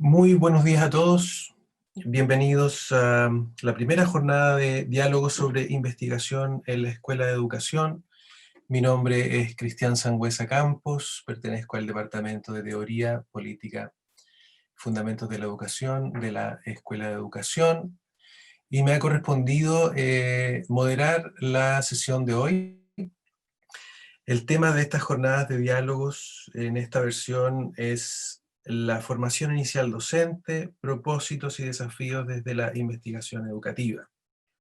Muy buenos días a todos. Bienvenidos a la primera jornada de diálogo sobre investigación en la Escuela de Educación. Mi nombre es Cristian Sangüesa Campos, pertenezco al Departamento de Teoría, Política, Fundamentos de la Educación de la Escuela de Educación y me ha correspondido moderar la sesión de hoy. El tema de estas jornadas de diálogos en esta versión es la formación inicial docente, propósitos y desafíos desde la investigación educativa.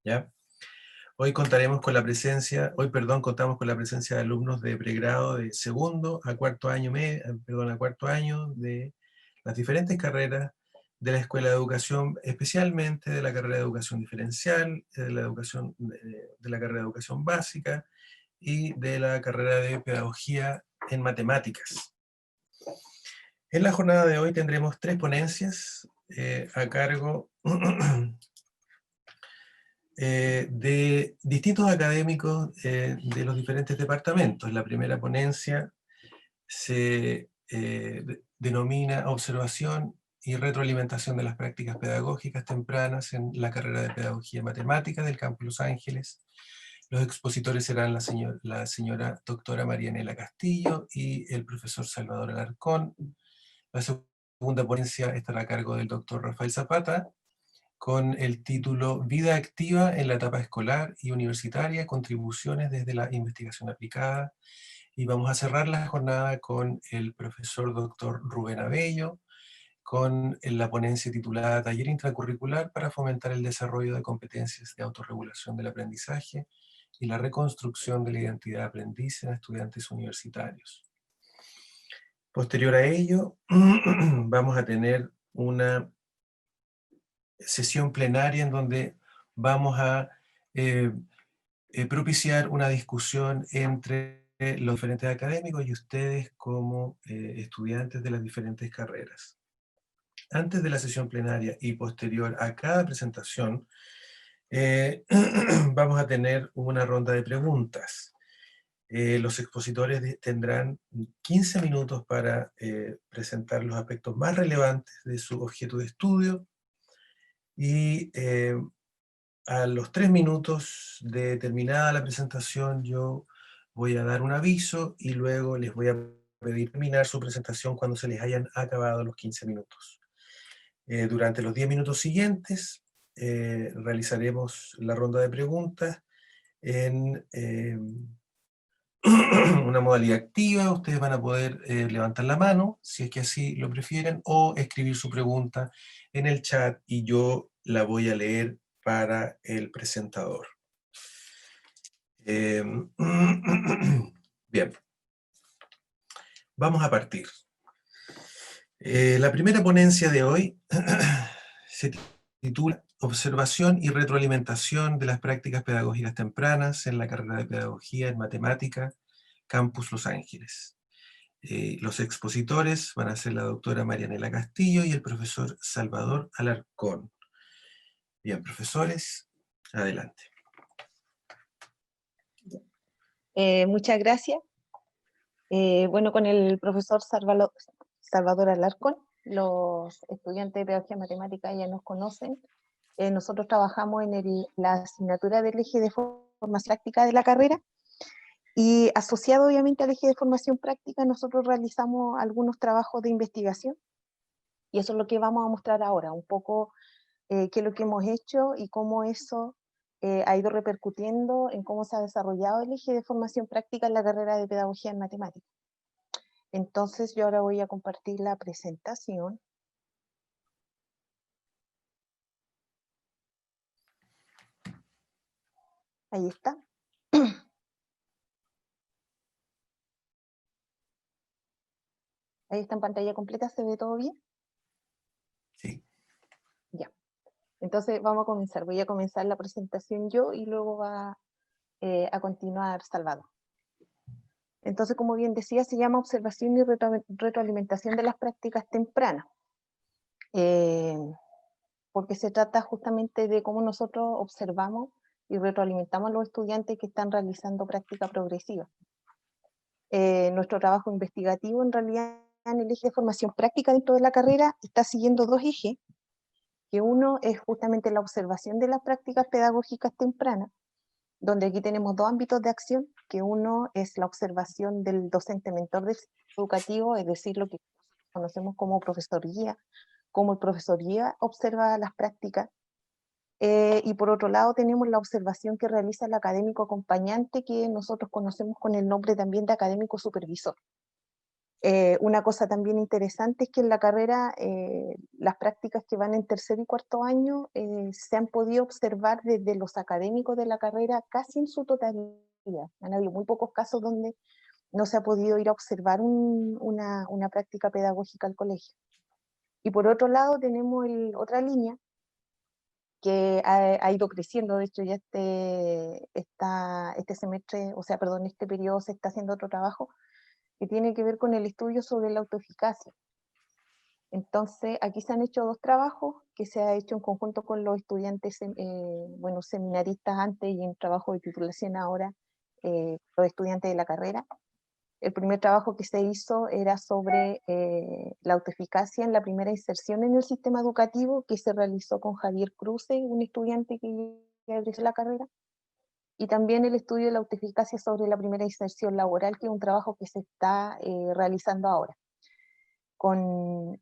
¿Ya? Contamos con la presencia de alumnos de pregrado de segundo a cuarto año, a cuarto año de las diferentes carreras de la Escuela de Educación, especialmente de la carrera de Educación Diferencial, de la carrera de Educación Básica, y de la carrera de Pedagogía en Matemáticas. En la jornada de hoy tendremos 3 ponencias a cargo de distintos académicos de los diferentes departamentos. La primera ponencia se denomina Observación y retroalimentación de las prácticas pedagógicas tempranas en la carrera de Pedagogía en Matemáticas del Campus Los Ángeles. Los expositores serán la señora doctora Marianela Castillo y el profesor Salvador Alarcón. La segunda ponencia estará a cargo del doctor Rafael Zapata, con el título Vida activa en la etapa escolar y universitaria, contribuciones desde la investigación aplicada. Y vamos a cerrar la jornada con el profesor doctor Rubén Abello, con la ponencia titulada Taller intracurricular para fomentar el desarrollo de competencias de autorregulación del aprendizaje y la reconstrucción de la identidad de aprendiz en estudiantes universitarios. Posterior a ello, vamos a tener una sesión plenaria en donde vamos a propiciar una discusión entre los diferentes académicos y ustedes como estudiantes de las diferentes carreras. Antes de la sesión plenaria y posterior a cada presentación, vamos a tener una ronda de preguntas. Los expositores tendrán 15 minutos para presentar los aspectos más relevantes de su objeto de estudio y a los 3 minutos de terminada la presentación yo voy a dar un aviso y luego les voy a pedir terminar su presentación cuando se les hayan acabado los 15 minutos. Durante los 10 minutos siguientes realizaremos la ronda de preguntas en una modalidad activa. Ustedes van a poder levantar la mano, si es que así lo prefieren, o escribir su pregunta en el chat y yo la voy a leer para el presentador. Bien, vamos a partir. La primera ponencia de hoy se titula Observación y retroalimentación de las prácticas pedagógicas tempranas en la carrera de Pedagogía en Matemática, Campus Los Ángeles. Los expositores van a ser la doctora Marianela Castillo y el profesor Salvador Alarcón. Bien, profesores, adelante. Muchas gracias. Bueno, con el profesor Salvador Alarcón, los estudiantes de Pedagogía Matemática ya nos conocen. Nosotros trabajamos en la asignatura del eje de formación práctica de la carrera, y asociado obviamente al eje de formación práctica, nosotros realizamos algunos trabajos de investigación, y eso es lo que vamos a mostrar ahora, un poco qué es lo que hemos hecho y cómo eso ha ido repercutiendo en cómo se ha desarrollado el eje de formación práctica en la carrera de Pedagogía en Matemáticas. Entonces yo ahora voy a compartir la presentación. Ahí está. Ahí está en pantalla completa, ¿se ve todo bien? Sí. Ya. Entonces vamos a comenzar. Voy a comenzar la presentación yo y luego va a continuar Salvador. Entonces, como bien decía, se llama Observación y retroalimentación de las prácticas tempranas. Porque se trata justamente de cómo nosotros observamos y retroalimentamos a los estudiantes que están realizando práctica progresiva. Nuestro trabajo investigativo en realidad en el eje de formación práctica dentro de la carrera está siguiendo dos ejes, que uno es justamente la observación de las prácticas pedagógicas tempranas, donde aquí tenemos dos ámbitos de acción, que uno es la observación del docente mentor educativo, es decir, lo que conocemos como profesor guía, cómo el profesor guía observa las prácticas, y por otro lado tenemos la observación que realiza el académico acompañante, que nosotros conocemos con el nombre también de académico supervisor. Una cosa también interesante es que en la carrera las prácticas que van en tercer y cuarto año se han podido observar desde los académicos de la carrera casi en su totalidad. Han habido muy pocos casos donde no se ha podido ir a observar una práctica pedagógica al colegio. Y por otro lado tenemos otra línea que ha ido creciendo. De hecho ya este semestre, o sea, perdón, este periodo se está haciendo otro trabajo que tiene que ver con el estudio sobre la autoeficacia. Entonces, aquí se han hecho dos trabajos que se ha hecho en conjunto con los estudiantes, bueno, seminaristas antes y en trabajo de titulación ahora, los estudiantes de la carrera. El primer trabajo que se hizo era sobre la autoeficacia en la primera inserción en el sistema educativo, que se realizó con Javier Cruce, un estudiante que ya egresó la carrera, y también el estudio de la autoeficacia sobre la primera inserción laboral, que es un trabajo que se está realizando ahora, con,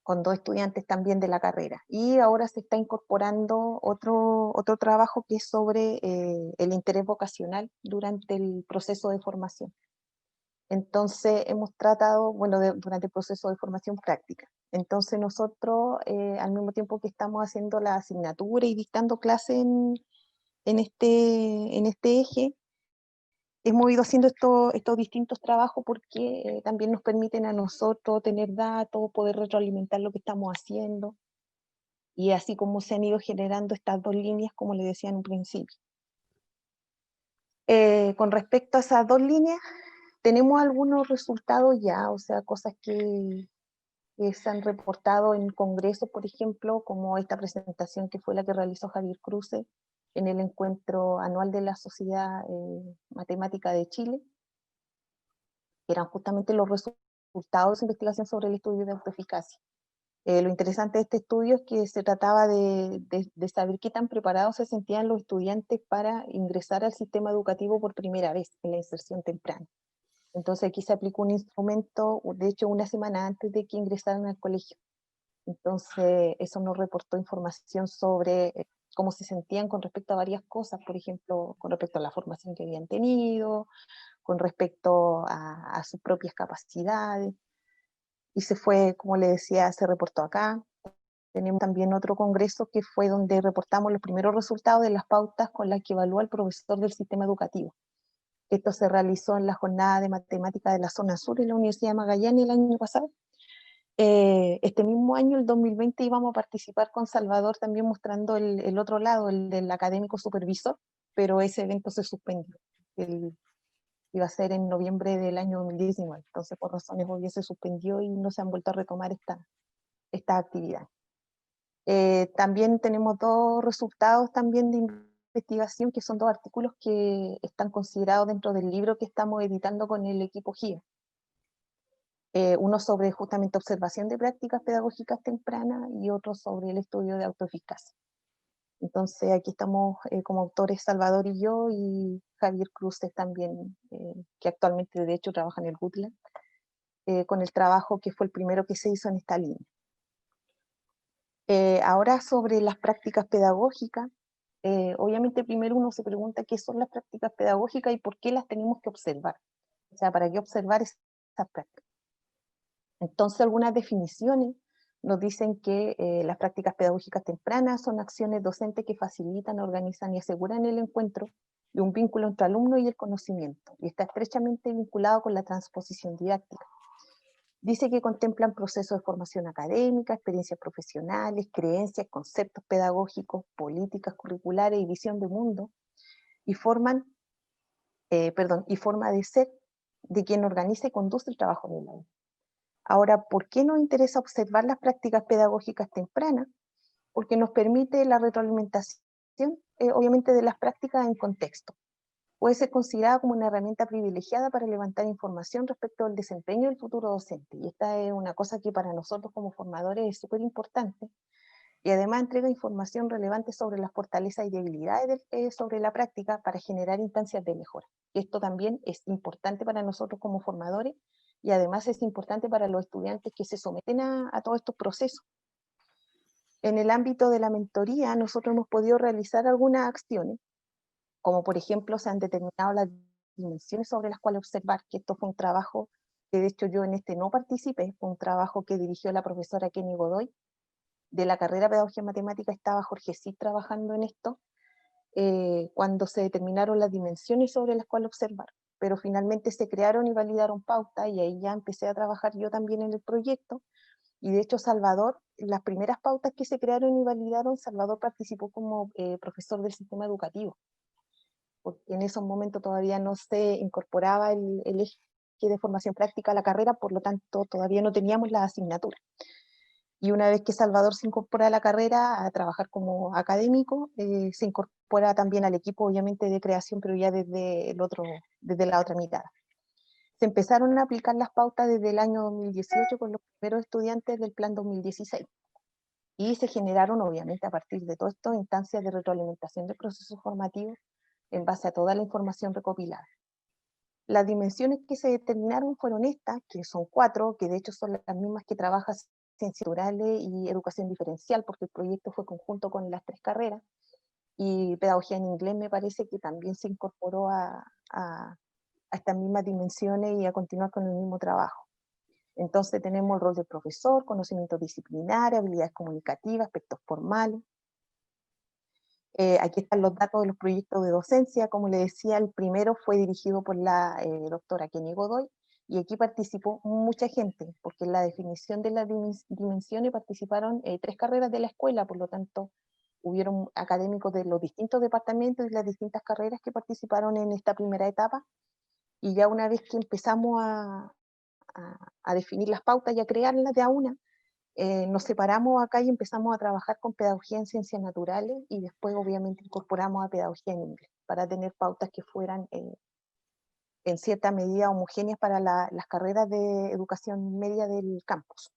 con dos estudiantes también de la carrera. Y ahora se está incorporando otro trabajo que es sobre el interés vocacional durante el proceso de formación. Entonces hemos tratado, bueno, durante el proceso de formación práctica. Entonces nosotros, al mismo tiempo que estamos haciendo la asignatura y dictando clases en este eje, hemos ido haciendo estos distintos trabajos porque también nos permiten a nosotros tener datos, poder retroalimentar lo que estamos haciendo, y así como se han ido generando estas dos líneas, como les decía en un principio. Con respecto a esas dos líneas, tenemos algunos resultados ya, o sea, cosas que se han reportado en congresos, por ejemplo, como esta presentación que fue la que realizó Javier Cruce en el encuentro anual de la Sociedad Matemática de Chile, que eran justamente los resultados de investigación sobre el estudio de autoeficacia. Lo interesante de este estudio es que se trataba de saber qué tan preparados se sentían los estudiantes para ingresar al sistema educativo por primera vez en la inserción temprana. Entonces aquí se aplicó un instrumento, de hecho una semana antes de que ingresaran al colegio. Entonces eso nos reportó información sobre cómo se sentían con respecto a varias cosas, por ejemplo, con respecto a la formación que habían tenido, con respecto a sus propias capacidades. Y se fue, como le decía, se reportó acá. Tenemos también otro congreso que fue donde reportamos los primeros resultados de las pautas con las que evalúa el profesor del sistema educativo. Esto se realizó en la jornada de matemática de la zona sur en la Universidad de Magallanes el año pasado. Este mismo año, el 2020, íbamos a participar con Salvador también mostrando el otro lado, el del académico supervisor, pero ese evento se suspendió. Iba a ser en noviembre del año 2019, entonces por razones obvias se suspendió y no se han vuelto a retomar esta actividad. También tenemos dos resultados también de investigación, que son dos artículos que están considerados dentro del libro que estamos editando con el equipo GIA. Uno sobre justamente observación de prácticas pedagógicas tempranas y otro sobre el estudio de autoeficacia. Entonces aquí estamos como autores Salvador y yo, y Javier Cruces también, que actualmente de hecho trabaja en el GUTLA, con el trabajo que fue el primero que se hizo en esta línea. Ahora sobre las prácticas pedagógicas, obviamente primero uno se pregunta qué son las prácticas pedagógicas y por qué las tenemos que observar. O sea, ¿para qué observar esas prácticas? Entonces algunas definiciones nos dicen que las prácticas pedagógicas tempranas son acciones docentes que facilitan, organizan y aseguran el encuentro de un vínculo entre alumno y el conocimiento, y está estrechamente vinculado con la transposición didáctica. Dice que contemplan procesos de formación académica, experiencias profesionales, creencias, conceptos pedagógicos, políticas curriculares y visión de mundo, y forma de ser de quien organiza y conduce el trabajo del aula. Ahora, ¿por qué nos interesa observar las prácticas pedagógicas tempranas? Porque nos permite la retroalimentación, obviamente, de las prácticas en contexto. puede ser considerada como una herramienta privilegiada para levantar información respecto al desempeño del futuro docente. Y esta es una cosa que para nosotros como formadores es súper importante. Y además entrega información relevante sobre las fortalezas y debilidades sobre la práctica para generar instancias de mejora. Y esto también es importante para nosotros como formadores y además es importante para los estudiantes que se someten a todos estos procesos. En el ámbito de la mentoría, nosotros hemos podido realizar algunas acciones, como por ejemplo se han determinado las dimensiones sobre las cuales observar, que esto fue un trabajo que de hecho yo en este no participé, fue un trabajo que dirigió la profesora Kenny Godoy. De la carrera Pedagogía en Matemática estaba Jorge Cid trabajando en esto, cuando se determinaron las dimensiones sobre las cuales observar, pero finalmente se crearon y validaron pautas y ahí ya empecé a trabajar yo también en el proyecto, y de hecho Salvador, las primeras pautas que se crearon y validaron, Salvador participó como profesor del sistema educativo, porque en esos momentos todavía no se incorporaba el eje de formación práctica a la carrera, por lo tanto todavía no teníamos la asignatura. Y una vez que Salvador se incorpora a la carrera a trabajar como académico, se incorpora también al equipo, obviamente, de creación, pero ya desde la otra mitad. Se empezaron a aplicar las pautas desde el año 2018 con los primeros estudiantes del plan 2016. Y se generaron, obviamente, a partir de todo esto, instancias de retroalimentación del proceso formativo en base a toda la información recopilada. Las dimensiones que se determinaron fueron estas, que son 4, que de hecho son las mismas que trabaja Ciencias Naturales y Educación Diferencial, porque el proyecto fue conjunto con las 3 carreras, y Pedagogía en Inglés me parece que también se incorporó a estas mismas dimensiones y a continuar con el mismo trabajo. Entonces tenemos el rol del profesor, conocimiento disciplinario, habilidades comunicativas, aspectos formales. Aquí están los datos de los proyectos de docencia. Como le decía, el primero fue dirigido por la doctora Kenny Godoy, y aquí participó mucha gente, porque en la definición de las dimensiones participaron 3 carreras de la escuela, por lo tanto, hubieron académicos de los distintos departamentos y las distintas carreras que participaron en esta primera etapa, y ya una vez que empezamos a definir las pautas y a crearlas de a una, nos separamos acá y empezamos a trabajar con pedagogía en ciencias naturales y después obviamente incorporamos a pedagogía en inglés para tener pautas que fueran en cierta medida homogéneas para las carreras de educación media del campus.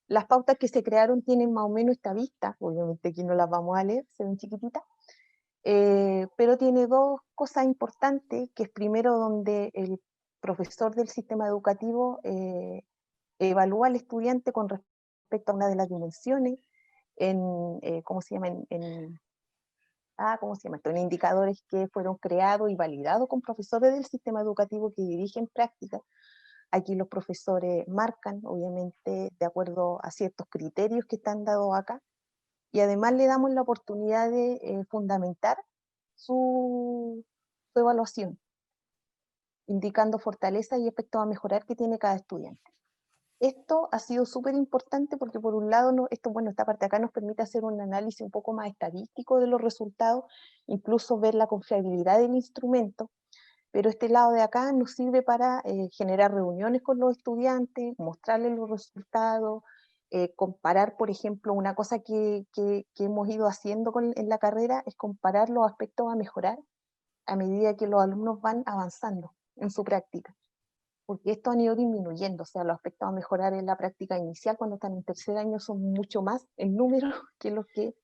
Las pautas que se crearon tienen más o menos esta vista, obviamente aquí no las vamos a leer, se ven chiquititas, pero tiene 2 cosas importantes, que es primero donde el profesor del sistema educativo evalúa al estudiante con respecto a una de las dimensiones, ¿cómo se llama? ¿Cómo se llama esto? En indicadores que fueron creados y validados con profesores del sistema educativo que dirigen prácticas. Aquí los profesores marcan, obviamente, de acuerdo a ciertos criterios que están dados acá, y además le damos la oportunidad de fundamentar su evaluación, indicando fortalezas y aspectos a mejorar que tiene cada estudiante. Esto ha sido súper importante porque por un lado, esta parte acá nos permite hacer un análisis un poco más estadístico de los resultados, incluso ver la confiabilidad del instrumento, pero este lado de acá nos sirve para generar reuniones con los estudiantes, mostrarles los resultados, comparar, por ejemplo, una cosa que hemos ido haciendo en la carrera es comparar los aspectos a mejorar a medida que los alumnos van avanzando en su práctica, porque esto han ido disminuyendo, o sea, los aspectos a mejorar en la práctica inicial cuando están en tercer año son mucho más en número que los que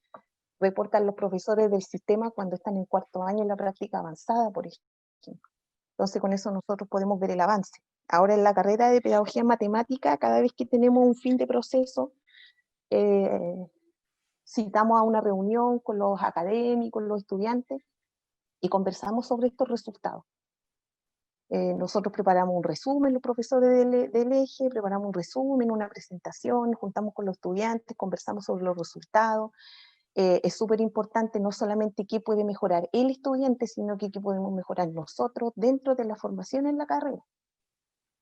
reportan los profesores del sistema cuando están en cuarto año en la práctica avanzada, por ejemplo. Entonces con eso nosotros podemos ver el avance. Ahora en la carrera de Pedagogía en Matemática, cada vez que tenemos un fin de proceso, citamos a una reunión con los académicos, los estudiantes, y conversamos sobre estos resultados. Nosotros preparamos un resumen, los profesores del eje, preparamos un resumen, una presentación, nos juntamos con los estudiantes, conversamos sobre los resultados. Es súper importante no solamente qué puede mejorar el estudiante, sino que qué podemos mejorar nosotros dentro de la formación en la carrera.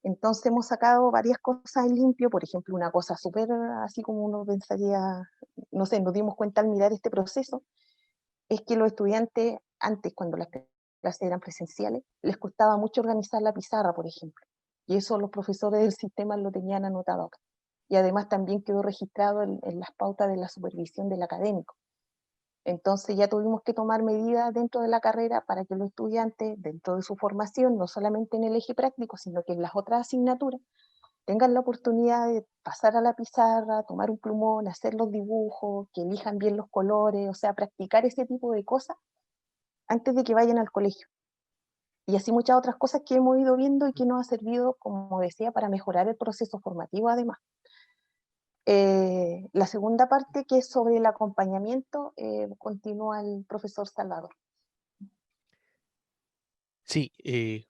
Entonces hemos sacado varias cosas en limpio, por ejemplo, una cosa súper así como uno pensaría, no sé, nos dimos cuenta al mirar este proceso, es que los estudiantes, antes cuando las clases eran presenciales, les costaba mucho organizar la pizarra, por ejemplo. Y eso los profesores del sistema lo tenían anotado acá. Y además también quedó registrado en las pautas de la supervisión del académico. Entonces ya tuvimos que tomar medidas dentro de la carrera para que los estudiantes, dentro de su formación, no solamente en el eje práctico, sino que en las otras asignaturas, tengan la oportunidad de pasar a la pizarra, tomar un plumón, hacer los dibujos, que elijan bien los colores, o sea, practicar ese tipo de cosas antes de que vayan al colegio. Y así muchas otras cosas que hemos ido viendo y que nos ha servido, como decía, para mejorar el proceso formativo además. La segunda parte, que es sobre el acompañamiento, continúa el profesor Salvador. Sí,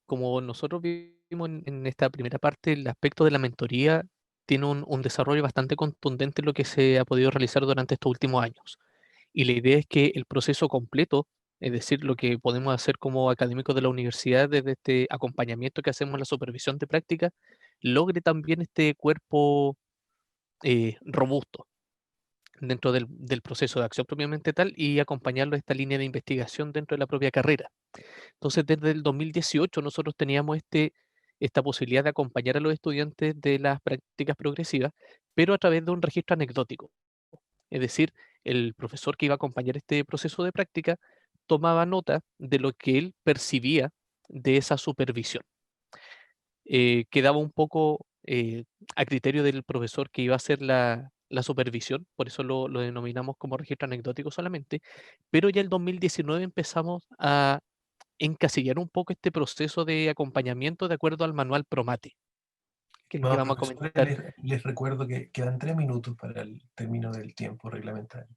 como nosotros vimos en esta primera parte, el aspecto de la mentoría tiene un desarrollo bastante contundente en lo que se ha podido realizar durante estos últimos años. Y la idea es que el proceso completo, es decir, lo que podemos hacer como académicos de la universidad desde este acompañamiento que hacemos en la supervisión de práctica, logre también este cuerpo robusto dentro del proceso de acción propiamente tal y acompañarlo a esta línea de investigación dentro de la propia carrera. Entonces, desde el 2018 nosotros teníamos esta posibilidad de acompañar a los estudiantes de las prácticas progresivas, pero a través de un registro anecdótico. Es decir, el profesor que iba a acompañar este proceso de práctica tomaba nota de lo que él percibía de esa supervisión. Quedaba un poco a criterio del profesor que iba a hacer la supervisión, por eso lo denominamos como registro anecdótico solamente, pero ya el 2019 empezamos a encasillar un poco este proceso de acompañamiento de acuerdo al manual Promate, que es el que Estimados vamos a profesores, comentar. les recuerdo que quedan 3 minutos para el término del tiempo reglamentario.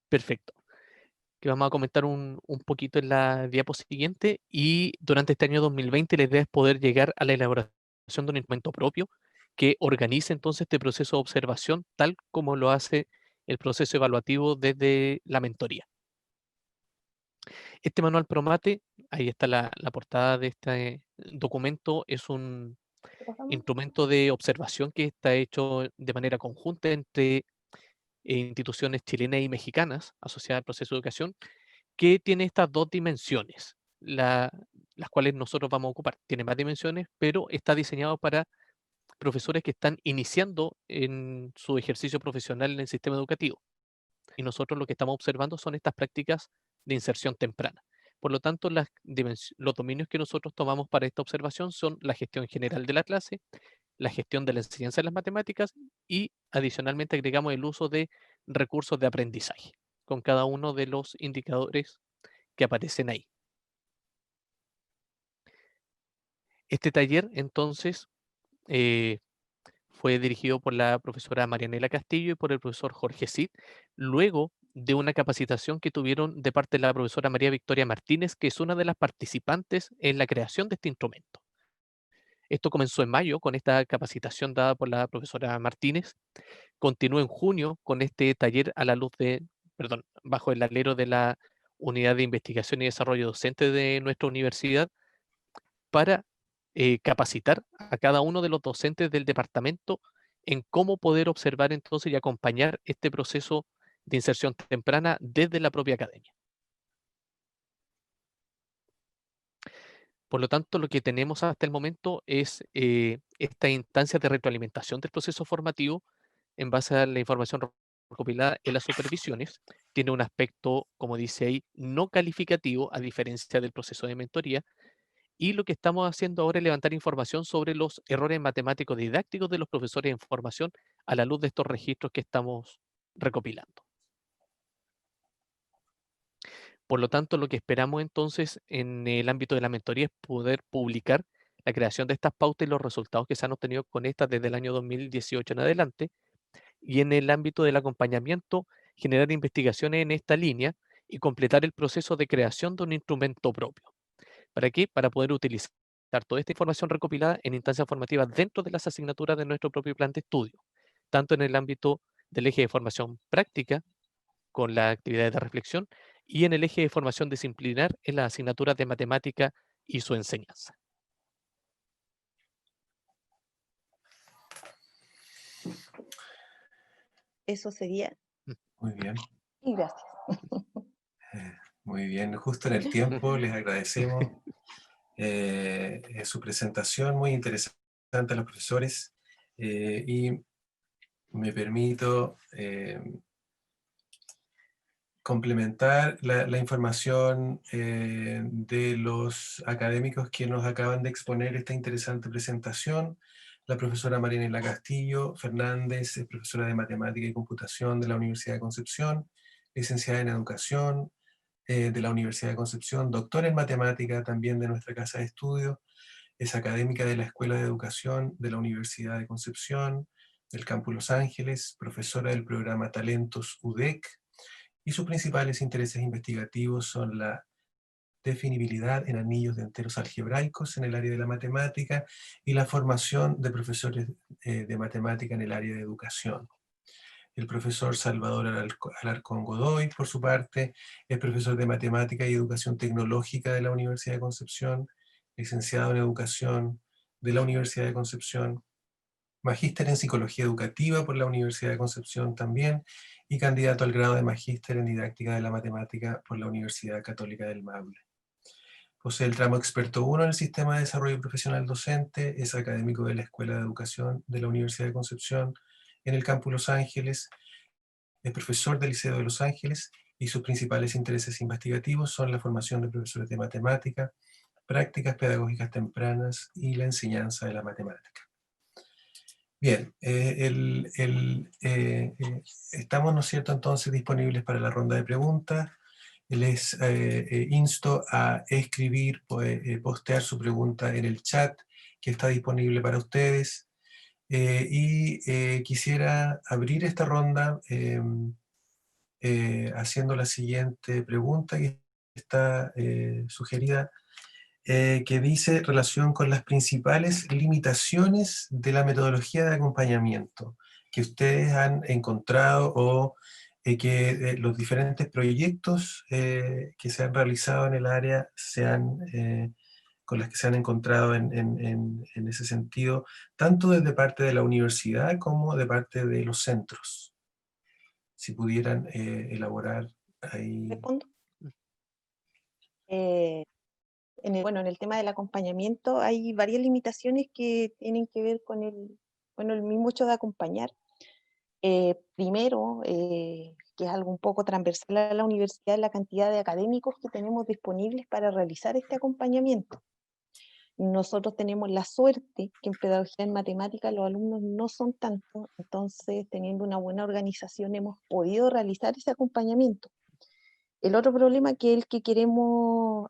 Perfecto. Que vamos a comentar un poquito en la diapo siguiente y durante este año 2020 la idea es poder llegar a la elaboración de un instrumento propio que organice entonces este proceso de observación tal como lo hace el proceso evaluativo desde la mentoría. Este manual Promate, ahí está la portada de este documento, es un ¿Qué pasamos? instrumento de observación que está hecho de manera conjunta entre instituciones chilenas y mexicanas asociadas al proceso de educación, que tiene estas dos dimensiones, las cuales nosotros vamos a ocupar. Tiene más dimensiones, pero está diseñado para profesores que están iniciando en su ejercicio profesional en el sistema educativo. Y nosotros lo que estamos observando son estas prácticas de inserción temprana. Por lo tanto, los dominios que nosotros tomamos para esta observación son la gestión general de la clase, la gestión de la enseñanza de las matemáticas y adicionalmente agregamos el uso de recursos de aprendizaje con cada uno de los indicadores que aparecen ahí. Este taller, entonces, eh, fue dirigido por la profesora Marianela Castillo y por el profesor Jorge Cid, luego de una capacitación que tuvieron de parte de la profesora María Victoria Martínez, que es una de las participantes en la creación de este instrumento. Esto comenzó en mayo con esta capacitación dada por la profesora Martínez, continuó en junio con este taller a la luz perdón, bajo el alero de la Unidad de Investigación y Desarrollo Docente de nuestra universidad, para capacitar a cada uno de los docentes del departamento en cómo poder observar entonces y acompañar este proceso de inserción temprana desde la propia academia. Por lo tanto, lo que tenemos hasta el momento es esta instancia de retroalimentación del proceso formativo en base a la información recopilada en las supervisiones. Tiene un aspecto, como dice ahí, no calificativo, a diferencia del proceso de mentoría. Y lo que estamos haciendo ahora es levantar información sobre los errores matemáticos didácticos de los profesores en formación a la luz de estos registros que estamos recopilando. Por lo tanto, lo que esperamos entonces en el ámbito de la mentoría es poder publicar la creación de estas pautas y los resultados que se han obtenido con estas desde el año 2018 en adelante. Y en el ámbito del acompañamiento, generar investigaciones en esta línea y completar el proceso de creación de un instrumento propio. ¿Para qué? Para poder utilizar toda esta información recopilada en instancias formativas dentro de las asignaturas de nuestro propio plan de estudio, tanto en el ámbito del eje de formación práctica, con las actividades de reflexión, y en el eje de formación disciplinar en las asignaturas de matemática y su enseñanza. Eso sería. Muy bien, Y gracias. muy bien. Justo en el tiempo, les agradecemos su presentación, muy interesante a los profesores. Y me permito complementar la información de los académicos que nos acaban de exponer esta interesante presentación. La profesora Marianela Castillo Fernández es profesora de Matemática y Computación de la Universidad de Concepción, licenciada en Educación de la Universidad de Concepción, doctora en Matemática también de nuestra casa de estudio, es académica de la Escuela de Educación de la Universidad de Concepción, del Campus Los Ángeles, profesora del programa Talentos UDEC, y sus principales intereses investigativos son la definibilidad en anillos de enteros algebraicos en el área de la matemática y la formación de profesores de matemática en el área de educación. El profesor Salvador Alarcón Godoy, por su parte, es profesor de Matemática y Educación Tecnológica de la Universidad de Concepción, licenciado en Educación de la Universidad de Concepción, magíster en Psicología Educativa por la Universidad de Concepción también, y candidato al grado de magíster en Didáctica de la Matemática por la Universidad Católica del Maule. Posee el tramo Experto 1 en el Sistema de Desarrollo Profesional Docente, es académico de la Escuela de Educación de la Universidad de Concepción en el Campus Los Ángeles, es profesor del Liceo de Los Ángeles y sus principales intereses investigativos son la formación de profesores de matemática, prácticas pedagógicas tempranas y la enseñanza de la matemática. Bien, estamos, ¿no es cierto?, entonces disponibles para la ronda de preguntas. Les insto a escribir, postear su pregunta en el chat que está disponible para ustedes. Quisiera abrir esta ronda haciendo la siguiente pregunta que está sugerida, que dice relación con las principales limitaciones de la metodología de acompañamiento que ustedes han encontrado o que los diferentes proyectos que se han realizado en el área con las que se han encontrado en ese sentido, tanto desde parte de la universidad como de parte de los centros. Si pudieran elaborar ahí. ¿Respondo? Bueno, en el tema del acompañamiento hay varias limitaciones que tienen que ver con el mismo hecho de acompañar. Primero, que es algo un poco transversal a la universidad, la cantidad de académicos que tenemos disponibles para realizar este acompañamiento. Nosotros tenemos la suerte que en pedagogía en matemática los alumnos no son tantos, entonces teniendo una buena organización hemos podido realizar ese acompañamiento. El otro problema que es el que queremos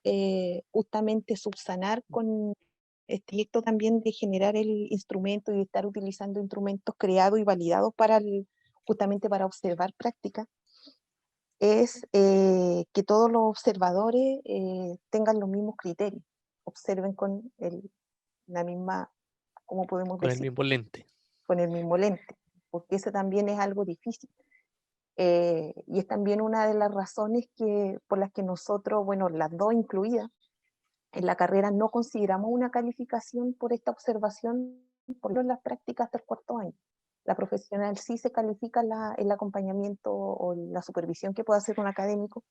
justamente subsanar con este proyecto también de generar el instrumento y de estar utilizando instrumentos creados y validados justamente para observar prácticas, es que todos los observadores tengan los mismos criterios, observen con la misma, ¿cómo podemos Con el decir? mismo lente. Con el mismo lente, porque eso también es algo difícil. Y es también una de las razones por las que nosotros, bueno, las dos incluidas, en la carrera no consideramos una calificación por esta observación, por lo en las prácticas del cuarto año. La profesional sí se califica el acompañamiento o la supervisión que puede hacer un académico,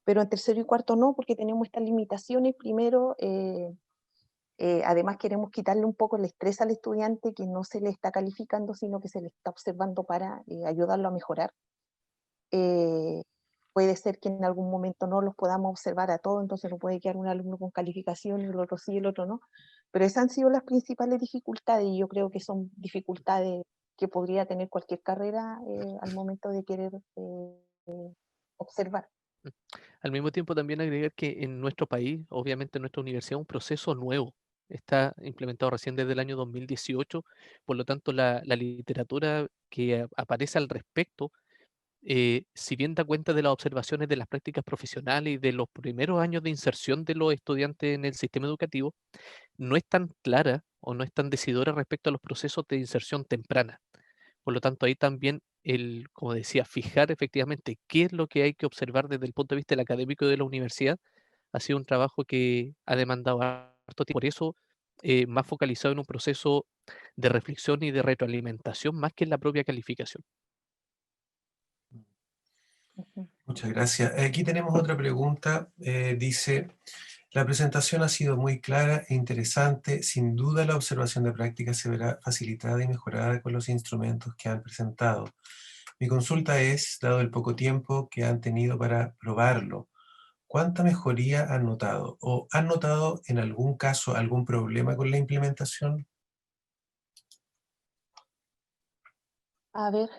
pero en tercero y cuarto no, porque tenemos estas limitaciones. Primero, además queremos quitarle un poco el estrés al estudiante que no se le está calificando, sino que se le está observando para ayudarlo a mejorar. Puede ser que en algún momento no los podamos observar a todos, entonces no puede quedar un alumno con calificación y el otro sí, el otro no. Pero esas han sido las principales dificultades y yo creo que son dificultades que podría tener cualquier carrera al momento de querer observar. Al mismo tiempo también agregar que en nuestro país, obviamente en nuestra universidad, un proceso nuevo. Está implementado recién desde el año 2018, por lo tanto la literatura que aparece al respecto, si bien da cuenta de las observaciones de las prácticas profesionales y de los primeros años de inserción de los estudiantes en el sistema educativo, no es tan clara o no es tan decidora respecto a los procesos de inserción temprana. Por lo tanto, ahí también como decía, fijar efectivamente qué es lo que hay que observar desde el punto de vista del académico de la universidad ha sido un trabajo que ha demandado harto tiempo. Por eso, más focalizado en un proceso de reflexión y de retroalimentación más que en la propia calificación. Muchas gracias. Aquí tenemos otra pregunta. Dice, la presentación ha sido muy clara e interesante. Sin duda la observación de práctica se verá facilitada y mejorada con los instrumentos que han presentado. Mi consulta es, dado el poco tiempo que han tenido para probarlo, ¿cuánta mejoría han notado? ¿O han notado en algún caso algún problema con la implementación? A ver,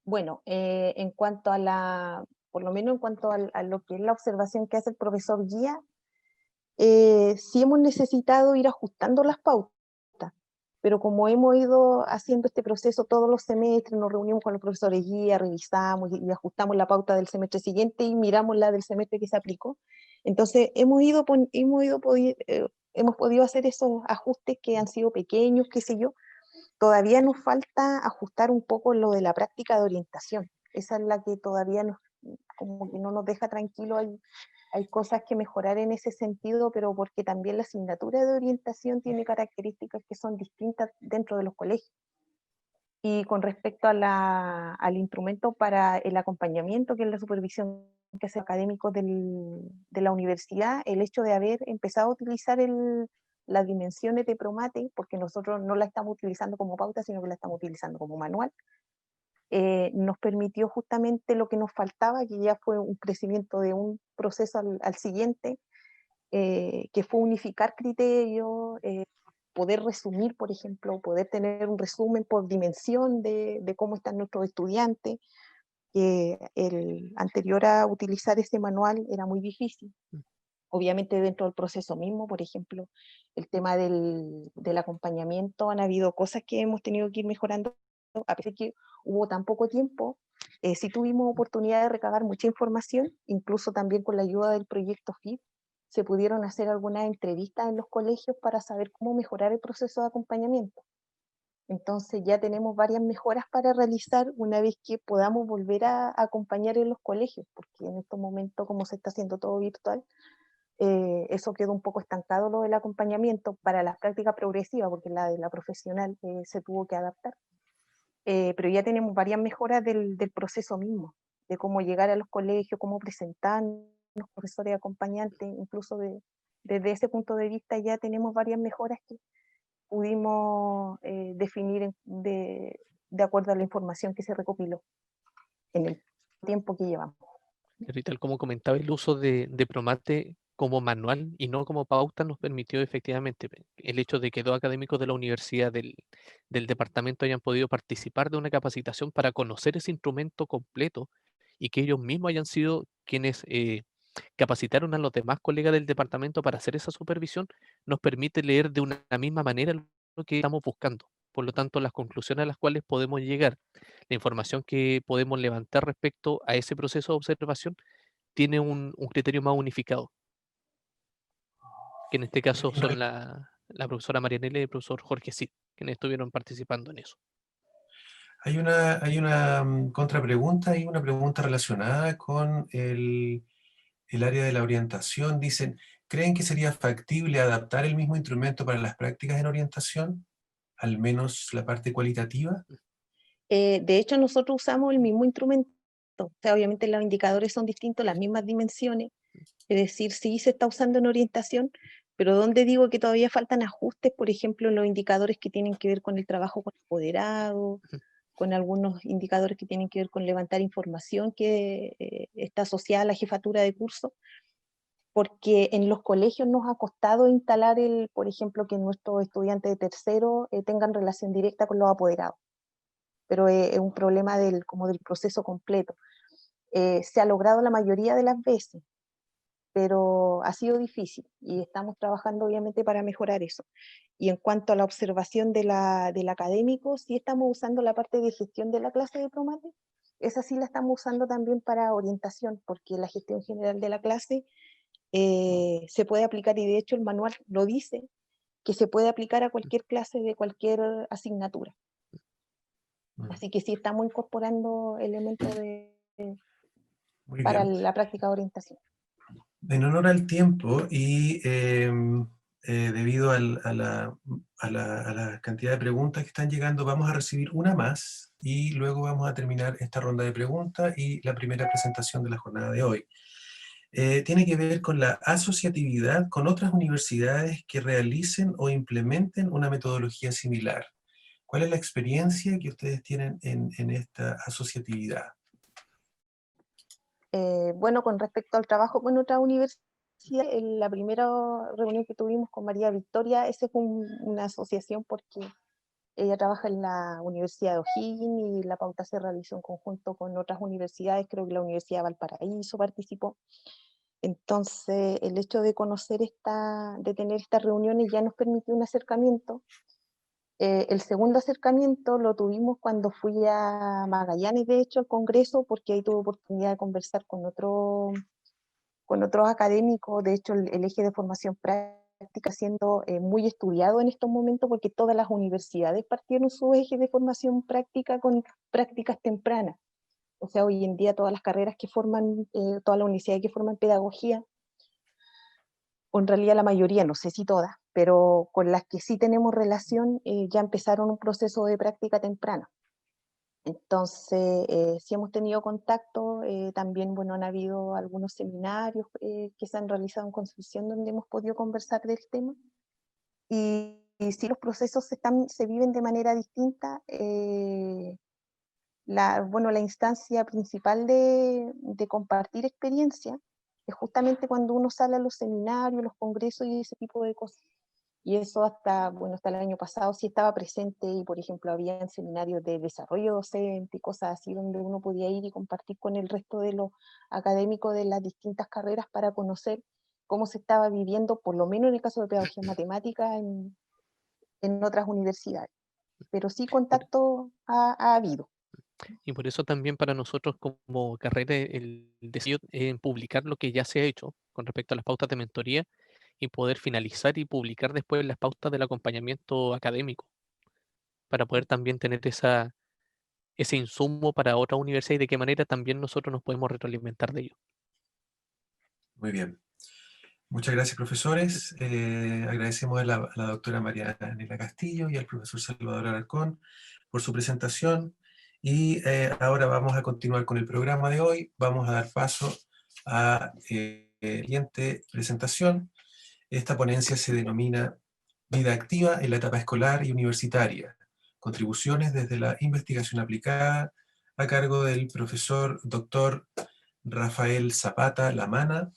bueno, en cuanto a por lo menos en cuanto a lo que es la observación que hace el profesor guía, sí hemos necesitado ir ajustando las pautas, pero como hemos ido haciendo este proceso todos los semestres, nos reunimos con los profesores guía, revisamos y ajustamos la pauta del semestre siguiente y miramos la del semestre que se aplicó. Entonces hemos podido hacer esos ajustes que han sido pequeños, qué sé yo. Todavía nos falta ajustar un poco lo de la práctica de orientación. Esa es la que todavía como que no nos deja tranquilos. Hay cosas que mejorar en ese sentido, pero porque también la asignatura de orientación tiene características que son distintas dentro de los colegios. Y con respecto al instrumento para el acompañamiento, que es la supervisión que hace académicos de la universidad, el hecho de haber empezado a utilizar las dimensiones de Promate, porque nosotros no la estamos utilizando como pauta, sino que la estamos utilizando como manual, nos permitió justamente lo que nos faltaba, que ya fue un crecimiento de un proceso al siguiente, que fue unificar criterios, poder resumir, por ejemplo, poder tener un resumen por dimensión de cómo están nuestros estudiantes, que el anterior a utilizar ese manual era muy difícil. Obviamente dentro del proceso mismo, por ejemplo, el tema del acompañamiento, han habido cosas que hemos tenido que ir mejorando, a pesar de que hubo tan poco tiempo, sí tuvimos oportunidad de recabar mucha información, incluso también con la ayuda del proyecto FIP, se pudieron hacer algunas entrevistas en los colegios para saber cómo mejorar el proceso de acompañamiento. Entonces ya tenemos varias mejoras para realizar una vez que podamos volver a acompañar en los colegios, porque en estos momentos, como se está haciendo todo virtual, eso quedó un poco estancado lo del acompañamiento para las prácticas progresivas, porque la de la profesional se tuvo que adaptar. Pero ya tenemos varias mejoras del proceso mismo, de cómo llegar a los colegios, cómo presentar los profesores acompañantes, incluso desde ese punto de vista ya tenemos varias mejoras que pudimos definir de acuerdo a la información que se recopiló en el tiempo que llevamos. Y tal como comentaba, el uso de Promate como manual y no como pauta nos permitió efectivamente el hecho de que dos académicos de la universidad del departamento hayan podido participar de una capacitación para conocer ese instrumento completo y que ellos mismos hayan sido quienes capacitaron a los demás colegas del departamento para hacer esa supervisión, nos permite leer de una misma manera lo que estamos buscando. Por lo tanto, las conclusiones a las cuales podemos llegar, la información que podemos levantar respecto a ese proceso de observación, tiene un criterio más unificado, que en este caso son la profesora Marianela y el profesor Jorge Cid, quienes estuvieron participando en eso. Hay una contrapregunta y una pregunta relacionada con el área de la orientación. Dicen, ¿creen que sería factible adaptar el mismo instrumento para las prácticas en orientación? Al menos la parte cualitativa. De hecho, nosotros usamos el mismo instrumento. O sea, obviamente los indicadores son distintos, las mismas dimensiones. Es decir, sí se está usando en orientación, pero donde digo que todavía faltan ajustes, por ejemplo, en los indicadores que tienen que ver con el trabajo con apoderado, con algunos indicadores que tienen que ver con levantar información que está asociada a la jefatura de curso, porque en los colegios nos ha costado instalar, por ejemplo, que nuestros estudiantes de tercero tengan relación directa con los apoderados, pero es un problema como del proceso completo. Se ha logrado la mayoría de las veces, pero ha sido difícil y estamos trabajando obviamente para mejorar eso. Y en cuanto a la observación del académico, sí estamos usando la parte de gestión de la clase de Promate, esa sí la estamos usando también para orientación, porque la gestión general de la clase se puede aplicar, y de hecho el manual lo dice, que se puede aplicar a cualquier clase de cualquier asignatura. Así que sí estamos incorporando elementos Muy para bien. la práctica de orientación. En honor al tiempo y debido a la cantidad de preguntas que están llegando, vamos a recibir una más y luego vamos a terminar esta ronda de preguntas y la primera presentación de la jornada de hoy. Tiene que ver con la asociatividad con otras universidades que realicen o implementen una metodología similar. ¿Cuál es la experiencia que ustedes tienen en esta asociatividad? Bueno, con respecto al trabajo con otra universidad, en la primera reunión que tuvimos con María Victoria, esa fue una asociación porque ella trabaja en la Universidad de O'Higgins y la pauta se realizó en conjunto con otras universidades, creo que la Universidad de Valparaíso participó. Entonces, el hecho de conocer de tener estas reuniones ya nos permitió un acercamiento. El segundo acercamiento lo tuvimos cuando fui a Magallanes, de hecho, al Congreso, porque ahí tuve oportunidad de conversar con otros académicos. De hecho, el eje de formación práctica siendo muy estudiado en estos momentos, porque todas las universidades partieron su eje de formación práctica con prácticas tempranas. O sea, hoy en día todas las carreras que forman, todas las universidades que forman pedagogía, o en realidad la mayoría, no sé si todas, pero con las que sí tenemos relación, ya empezaron un proceso de práctica temprana. Entonces, sí hemos tenido contacto, también, bueno, han habido algunos seminarios que se han realizado en Concepción donde hemos podido conversar del tema, y sí los procesos se viven de manera distinta. Bueno, la instancia principal de compartir experiencia es justamente cuando uno sale a los seminarios, los congresos y ese tipo de cosas. Y eso hasta el año pasado sí estaba presente, y por ejemplo había seminarios de desarrollo docente y cosas así donde uno podía ir y compartir con el resto de los académicos de las distintas carreras para conocer cómo se estaba viviendo, por lo menos en el caso de pedagogía matemática, en otras universidades. Pero sí contacto ha habido. Y por eso también para nosotros como carrera el deseo en publicar lo que ya se ha hecho con respecto a las pautas de mentoría y poder finalizar y publicar después las pautas del acompañamiento académico para poder también tener ese insumo para otra universidad y de qué manera también nosotros nos podemos retroalimentar de ello. Muy bien. Muchas gracias, profesores. Agradecemos a la doctora María Nela Castillo y al profesor Salvador Alarcón por su presentación. Y ahora vamos a continuar con el programa de hoy. Vamos a dar paso a la siguiente presentación. Esta ponencia se denomina Vida activa en la etapa escolar y universitaria. Contribuciones desde la investigación aplicada, a cargo del profesor doctor Rafael Zapata Lamana.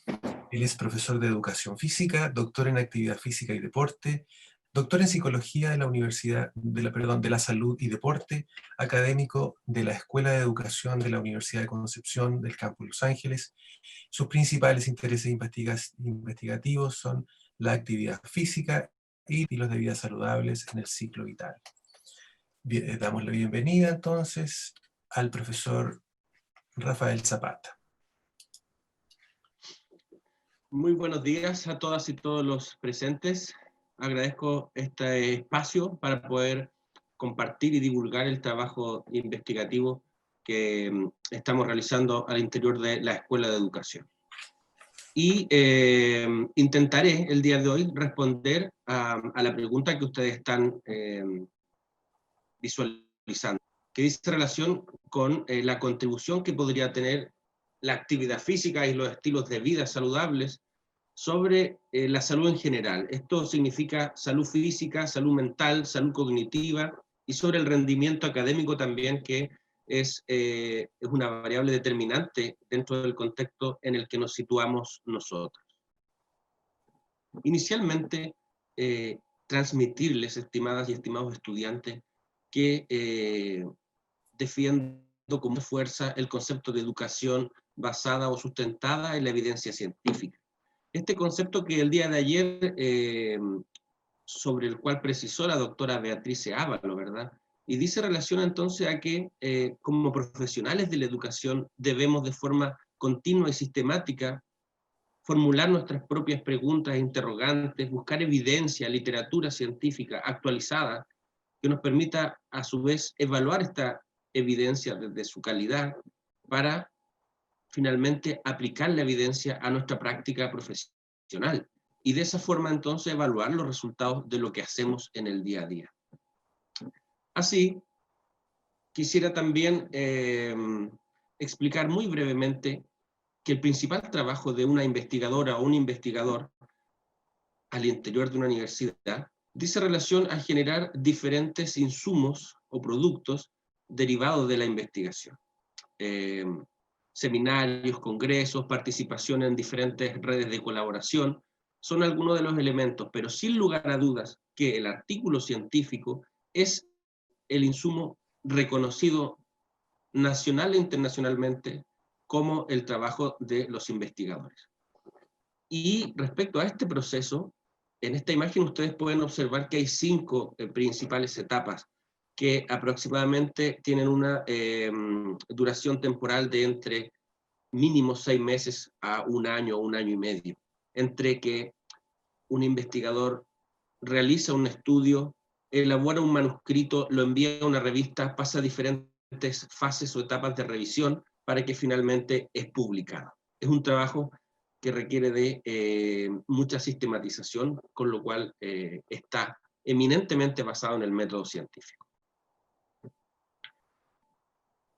Él es profesor de educación física, doctor en actividad física y deporte, doctor en psicología de la Universidad de la Salud y Deporte, académico de la Escuela de Educación de la Universidad de Concepción del Campus Los Ángeles. Sus principales intereses investigativos son la actividad física y estilos de vida saludables en el ciclo vital. Damos la bienvenida entonces al profesor Rafael Zapata. Muy buenos días a todas y todos los presentes. Agradezco este espacio para poder compartir y divulgar el trabajo investigativo que estamos realizando al interior de la Escuela de Educación. Y intentaré el día de hoy responder a la pregunta que ustedes están visualizando, que dice relación con la contribución que podría tener la actividad física y los estilos de vida saludables sobre la salud en general. Esto significa salud física, salud mental, salud cognitiva y sobre el rendimiento académico también, que es una variable determinante dentro del contexto en el que nos situamos nosotros. Inicialmente, transmitirles, estimadas y estimados estudiantes, que defiendo con fuerza el concepto de educación basada o sustentada en la evidencia científica. Este concepto que el día de ayer, sobre el cual precisó la doctora Beatriz Ávalo, ¿verdad? Y dice relación entonces a que como profesionales de la educación debemos de forma continua y sistemática formular nuestras propias preguntas e interrogantes, buscar evidencia, literatura científica actualizada que nos permita a su vez evaluar esta evidencia desde su calidad para finalmente aplicar la evidencia a nuestra práctica profesional y de esa forma entonces evaluar los resultados de lo que hacemos en el día a día. Así, quisiera también explicar muy brevemente que el principal trabajo de una investigadora o un investigador al interior de una universidad dice relación a generar diferentes insumos o productos derivados de la investigación. Seminarios, congresos, participación en diferentes redes de colaboración, son algunos de los elementos, pero sin lugar a dudas que el artículo científico es el insumo reconocido nacional e internacionalmente como el trabajo de los investigadores. Y respecto a este proceso, en esta imagen ustedes pueden observar que hay 5 principales etapas que aproximadamente tienen una duración temporal de entre mínimo 6 meses a 1 año o 1 año y medio, entre que un investigador realiza un estudio, elabora un manuscrito, lo envía a una revista, pasa diferentes fases o etapas de revisión para que finalmente es publicado. Es un trabajo que requiere de mucha sistematización, con lo cual está eminentemente basado en el método científico.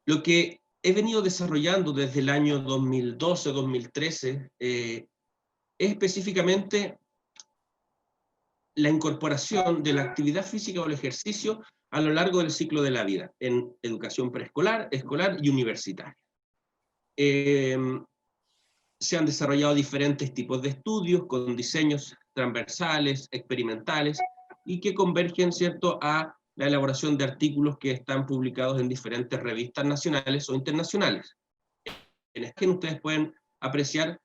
Lo que he venido desarrollando desde el año 2012-2013 es específicamente la incorporación de la actividad física o el ejercicio a lo largo del ciclo de la vida, en educación preescolar, escolar y universitaria. Se han desarrollado diferentes tipos de estudios con diseños transversales, experimentales, y que convergen, ¿cierto?, a la elaboración de artículos que están publicados en diferentes revistas nacionales o internacionales. En este ustedes pueden apreciar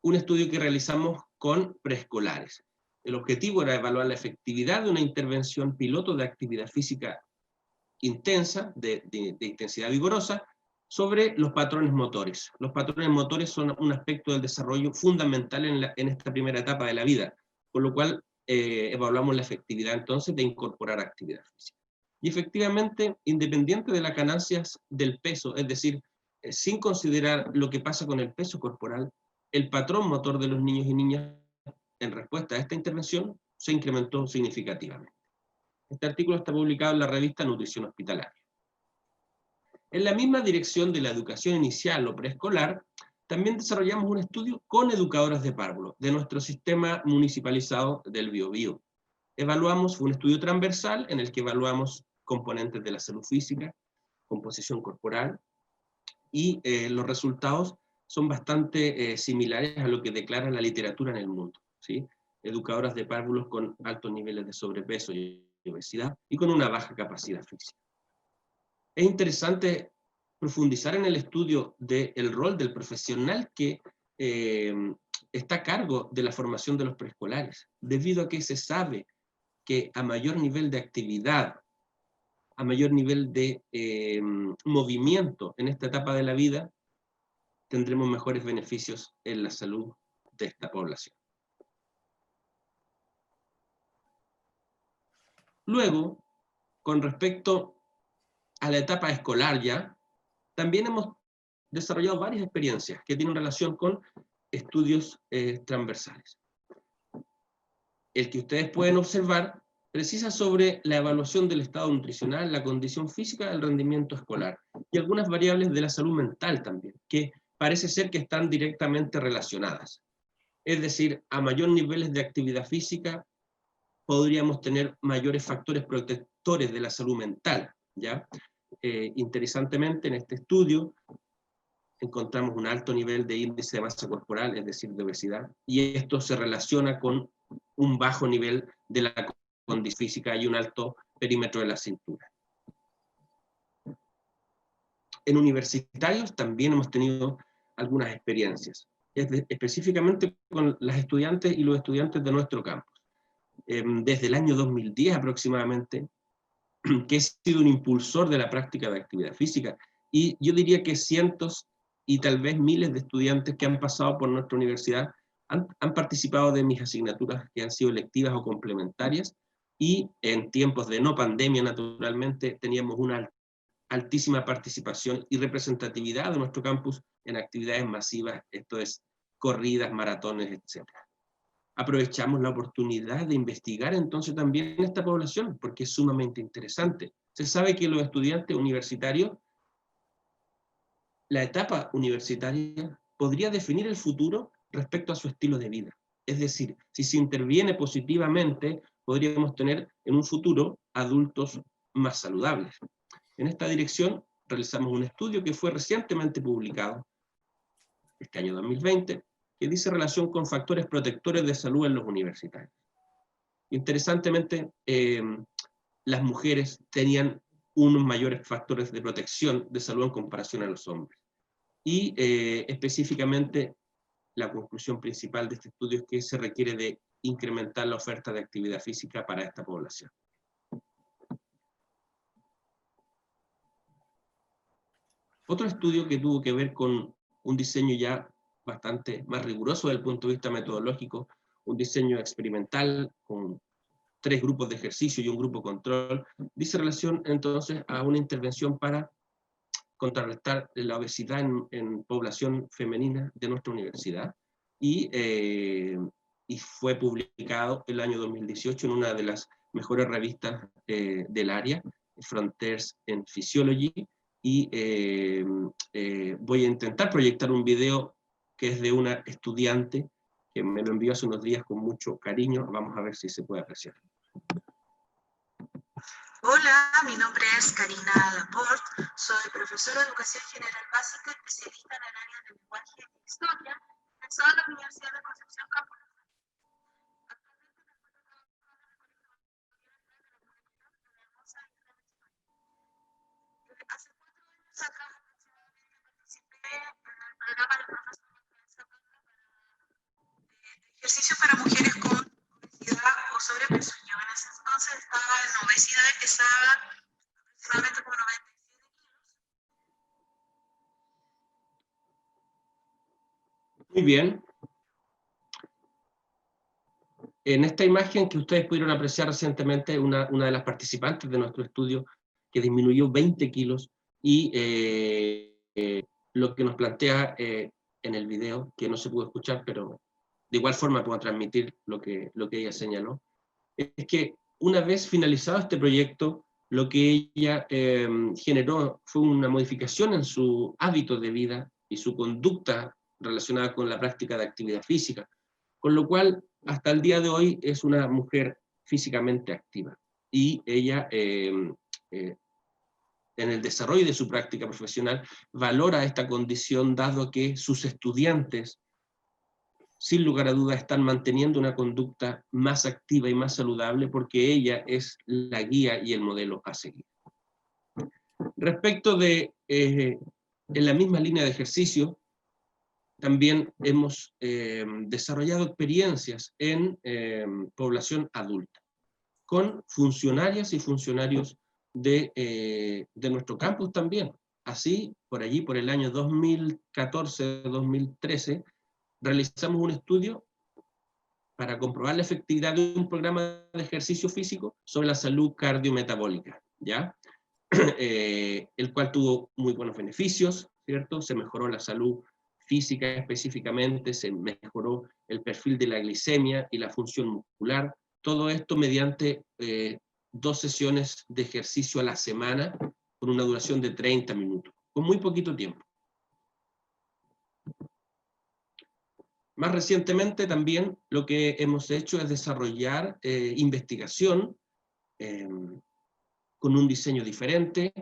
un estudio que realizamos con preescolares. El objetivo era evaluar la efectividad de una intervención piloto de actividad física intensa, de intensidad vigorosa, sobre los patrones motores. Los patrones motores son un aspecto del desarrollo fundamental en esta primera etapa de la vida, con lo cual evaluamos la efectividad entonces de incorporar actividad física. Y efectivamente, independiente de las ganancias del peso, es decir, sin considerar lo que pasa con el peso corporal, el patrón motor de los niños y niñas en respuesta a esta intervención se incrementó significativamente. Este artículo está publicado en la revista Nutrición Hospitalaria. En la misma dirección de la educación inicial o preescolar, también desarrollamos un estudio con educadoras de párvulo, de nuestro sistema municipalizado del Biobío. Fue un estudio transversal en el que evaluamos componentes de la salud física, composición corporal, y los resultados son bastante similares a lo que declara la literatura en el mundo, ¿sí? Educadoras de párvulos con altos niveles de sobrepeso y obesidad, y con una baja capacidad física. Es interesante profundizar en el estudio del rol del profesional que está a cargo de la formación de los preescolares, debido a que se sabe que a mayor nivel de actividad, a mayor nivel de movimiento en esta etapa de la vida, tendremos mejores beneficios en la salud de esta población. Luego, con respecto a la etapa escolar ya, también hemos desarrollado varias experiencias que tienen relación con estudios transversales. El que ustedes pueden observar precisa sobre la evaluación del estado nutricional, la condición física, el rendimiento escolar y algunas variables de la salud mental también, que parece ser que están directamente relacionadas. Es decir, a mayor niveles de actividad física podríamos tener mayores factores protectores de la salud mental, ¿ya? Interesantemente, en este estudio encontramos un alto nivel de índice de masa corporal, es decir, de obesidad, y esto se relaciona con un bajo nivel de la condición física y un alto perímetro de la cintura. En universitarios también hemos tenido algunas experiencias, específicamente con las estudiantes y los estudiantes de nuestro campus. Desde el año 2010 aproximadamente, que he sido un impulsor de la práctica de actividad física, y yo diría que cientos y tal vez miles de estudiantes que han pasado por nuestra universidad han participado de mis asignaturas que han sido electivas o complementarias, y en tiempos de no pandemia, naturalmente, teníamos una altísima participación y representatividad de nuestro campus en actividades masivas, esto es, corridas, maratones, etc. Aprovechamos la oportunidad de investigar entonces también esta población, porque es sumamente interesante. Se sabe que los estudiantes universitarios, la etapa universitaria podría definir el futuro respecto a su estilo de vida. Es decir, si se interviene positivamente, podríamos tener en un futuro adultos más saludables. En esta dirección realizamos un estudio que fue recientemente publicado, este año 2020, que dice relación con factores protectores de salud en los universitarios. Interesantemente, las mujeres tenían unos mayores factores de protección de salud en comparación a los hombres. Y específicamente, la conclusión principal de este estudio es que se requiere de incrementar la oferta de actividad física para esta población. Otro estudio que tuvo que ver con un diseño ya bastante más riguroso desde el punto de vista metodológico, un diseño experimental con 3 grupos de ejercicio y un grupo control, dice relación entonces a una intervención para contrarrestar la obesidad en población femenina de nuestra universidad, y fue publicado el año 2018 en una de las mejores revistas del área, Frontiers in Physiology, y voy a intentar proyectar un video que es de una estudiante que me lo envió hace unos días con mucho cariño. Vamos a ver si se puede apreciar. Hola, mi nombre es Karina Laporte, soy profesora de Educación General Básica, especialista en el área de lenguaje y historia, egresada en la Universidad de Concepción Campus. Hace 4 años atrás participé en el programa de profesor de ejercicio para mujeres con obesidad o sobrepeso. Yo en ese entonces estaba en obesidad y pesaba aproximadamente como 97 kilos. Muy bien. En esta imagen que ustedes pudieron apreciar recientemente, una de las participantes de nuestro estudio que disminuyó 20 kilos, y lo que nos plantea en el video, que no se pudo escuchar, pero de igual forma puedo transmitir lo que ella señaló, es que una vez finalizado este proyecto, lo que ella generó fue una modificación en su hábito de vida y su conducta relacionada con la práctica de actividad física, con lo cual hasta el día de hoy es una mujer físicamente activa. Y ella, en el desarrollo de su práctica profesional, valora esta condición, dado que sus estudiantes, sin lugar a dudas, están manteniendo una conducta más activa y más saludable, porque ella es la guía y el modelo a seguir. Respecto de, en la misma línea de ejercicio, también hemos desarrollado experiencias en población adulta, con funcionarias y funcionarios de nuestro campus también. Así, por allí, por el año 2014-2013, realizamos un estudio para comprobar la efectividad de un programa de ejercicio físico sobre la salud cardiometabólica, ¿ya? El cual tuvo muy buenos beneficios, ¿cierto? Se mejoró la salud física específicamente, se mejoró el perfil de la glicemia y la función muscular, todo esto mediante 2 sesiones de ejercicio a la semana, con una duración de 30 minutos, con muy poquito tiempo. Más recientemente también lo que hemos hecho es desarrollar investigación con un diseño diferente,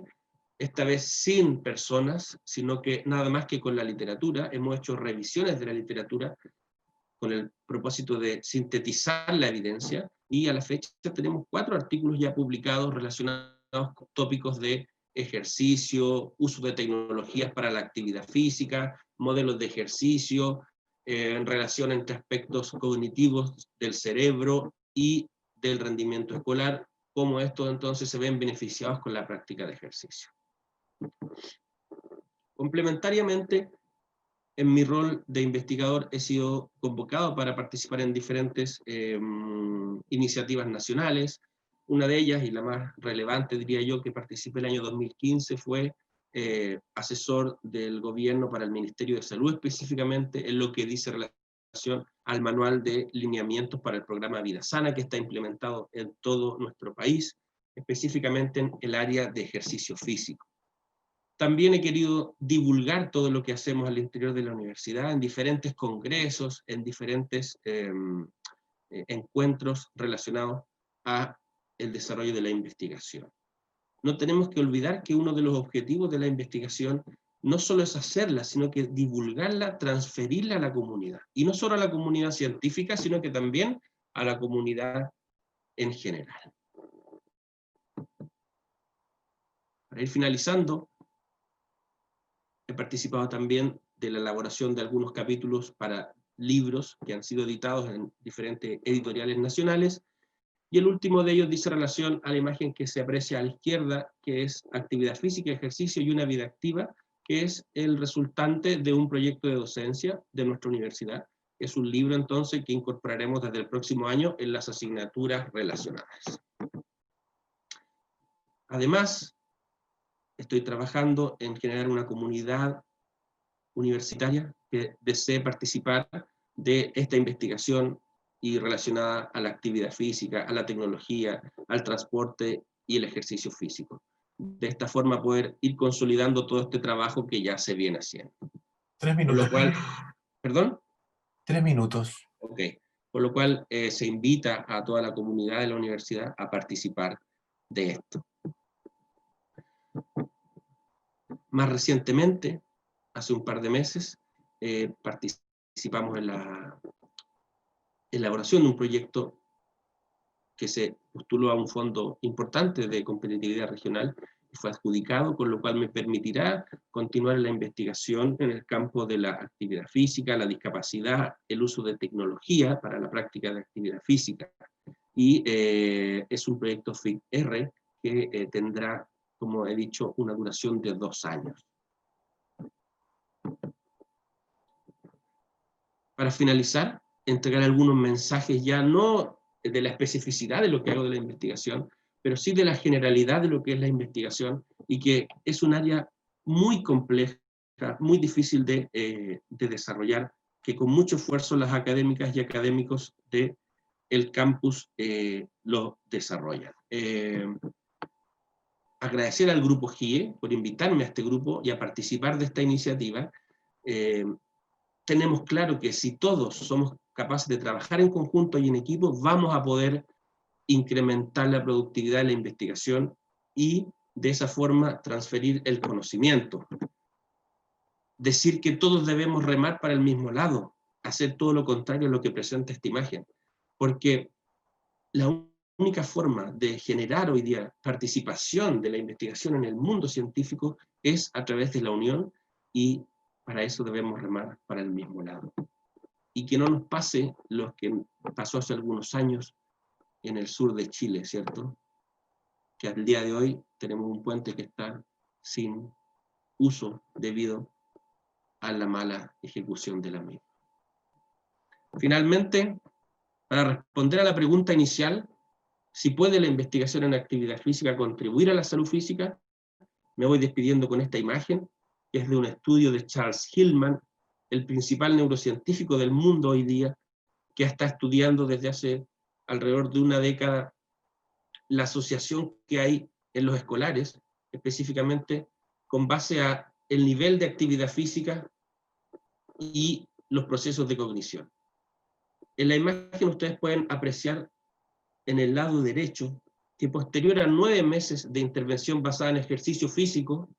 esta vez sin personas, sino que nada más que con la literatura. Hemos hecho revisiones de la literatura con el propósito de sintetizar la evidencia, y a la fecha tenemos 4 artículos ya publicados relacionados con tópicos de ejercicio, uso de tecnologías para la actividad física, modelos de ejercicio, en relación entre aspectos cognitivos del cerebro y del rendimiento escolar, cómo estos entonces se ven beneficiados con la práctica de ejercicio. Complementariamente, en mi rol de investigador he sido convocado para participar en diferentes iniciativas nacionales. Una de ellas, y la más relevante diría yo, que participé el año 2015, fue asesor del gobierno para el Ministerio de Salud, específicamente en lo que dice relación al manual de lineamientos para el programa Vida Sana, que está implementado en todo nuestro país, específicamente en el área de ejercicio físico. También he querido divulgar todo lo que hacemos al interior de la universidad, en diferentes congresos, en diferentes encuentros relacionados a el desarrollo de la investigación. No tenemos que olvidar que uno de los objetivos de la investigación no solo es hacerla, sino que divulgarla, transferirla a la comunidad. Y no solo a la comunidad científica, sino que también a la comunidad en general. Para ir finalizando, he participado también de la elaboración de algunos capítulos para libros que han sido editados en diferentes editoriales nacionales, y el último de ellos dice relación a la imagen que se aprecia a la izquierda, que es actividad física, ejercicio y una vida activa, que es el resultante de un proyecto de docencia de nuestra universidad. Es un libro entonces que incorporaremos desde el próximo año en las asignaturas relacionadas. Además, estoy trabajando en generar una comunidad universitaria que desee participar de esta investigación y relacionada a la actividad física, a la tecnología, al transporte y el ejercicio físico. De esta forma poder ir consolidando todo este trabajo que ya se viene haciendo. 3 minutos. Por lo cual, ¿perdón? 3 minutos. Ok. Por lo cual se invita a toda la comunidad de la universidad a participar de esto. Más recientemente, hace un par de meses, participamos en la elaboración de un proyecto que se postuló a un fondo importante de competitividad regional y fue adjudicado, con lo cual me permitirá continuar la investigación en el campo de la actividad física, la discapacidad, el uso de tecnología para la práctica de actividad física. Y es un proyecto FIT-R que tendrá, como he dicho, una duración de 2 años. Para finalizar, entregar algunos mensajes ya no de la especificidad de lo que hago de la investigación, pero sí de la generalidad de lo que es la investigación, y que es un área muy compleja, muy difícil de desarrollar, que con mucho esfuerzo las académicas y académicos del campus lo desarrollan. Agradecer al grupo GIE por invitarme a este grupo y a participar de esta iniciativa. Tenemos claro que si todos somos capaces de trabajar en conjunto y en equipo, vamos a poder incrementar la productividad de la investigación y de esa forma transferir el conocimiento. Decir que todos debemos remar para el mismo lado, hacer todo lo contrario a lo que presenta esta imagen, porque la única forma de generar hoy día participación de la investigación en el mundo científico es a través de la unión, y para eso debemos remar para el mismo lado. Y que no nos pase lo que pasó hace algunos años en el sur de Chile, ¿cierto? Que al día de hoy tenemos un puente que está sin uso debido a la mala ejecución de la misma. Finalmente, para responder a la pregunta inicial, si puede la investigación en actividad física contribuir a la salud física, me voy despidiendo con esta imagen, que es de un estudio de Charles Hillman, el principal neurocientífico del mundo hoy día, que está estudiando desde hace alrededor de una década la asociación que hay en los escolares, específicamente con base a el nivel de actividad física y los procesos de cognición. En la imagen ustedes pueden apreciar en el lado derecho que posterior a 9 meses de intervención basada en ejercicio físico,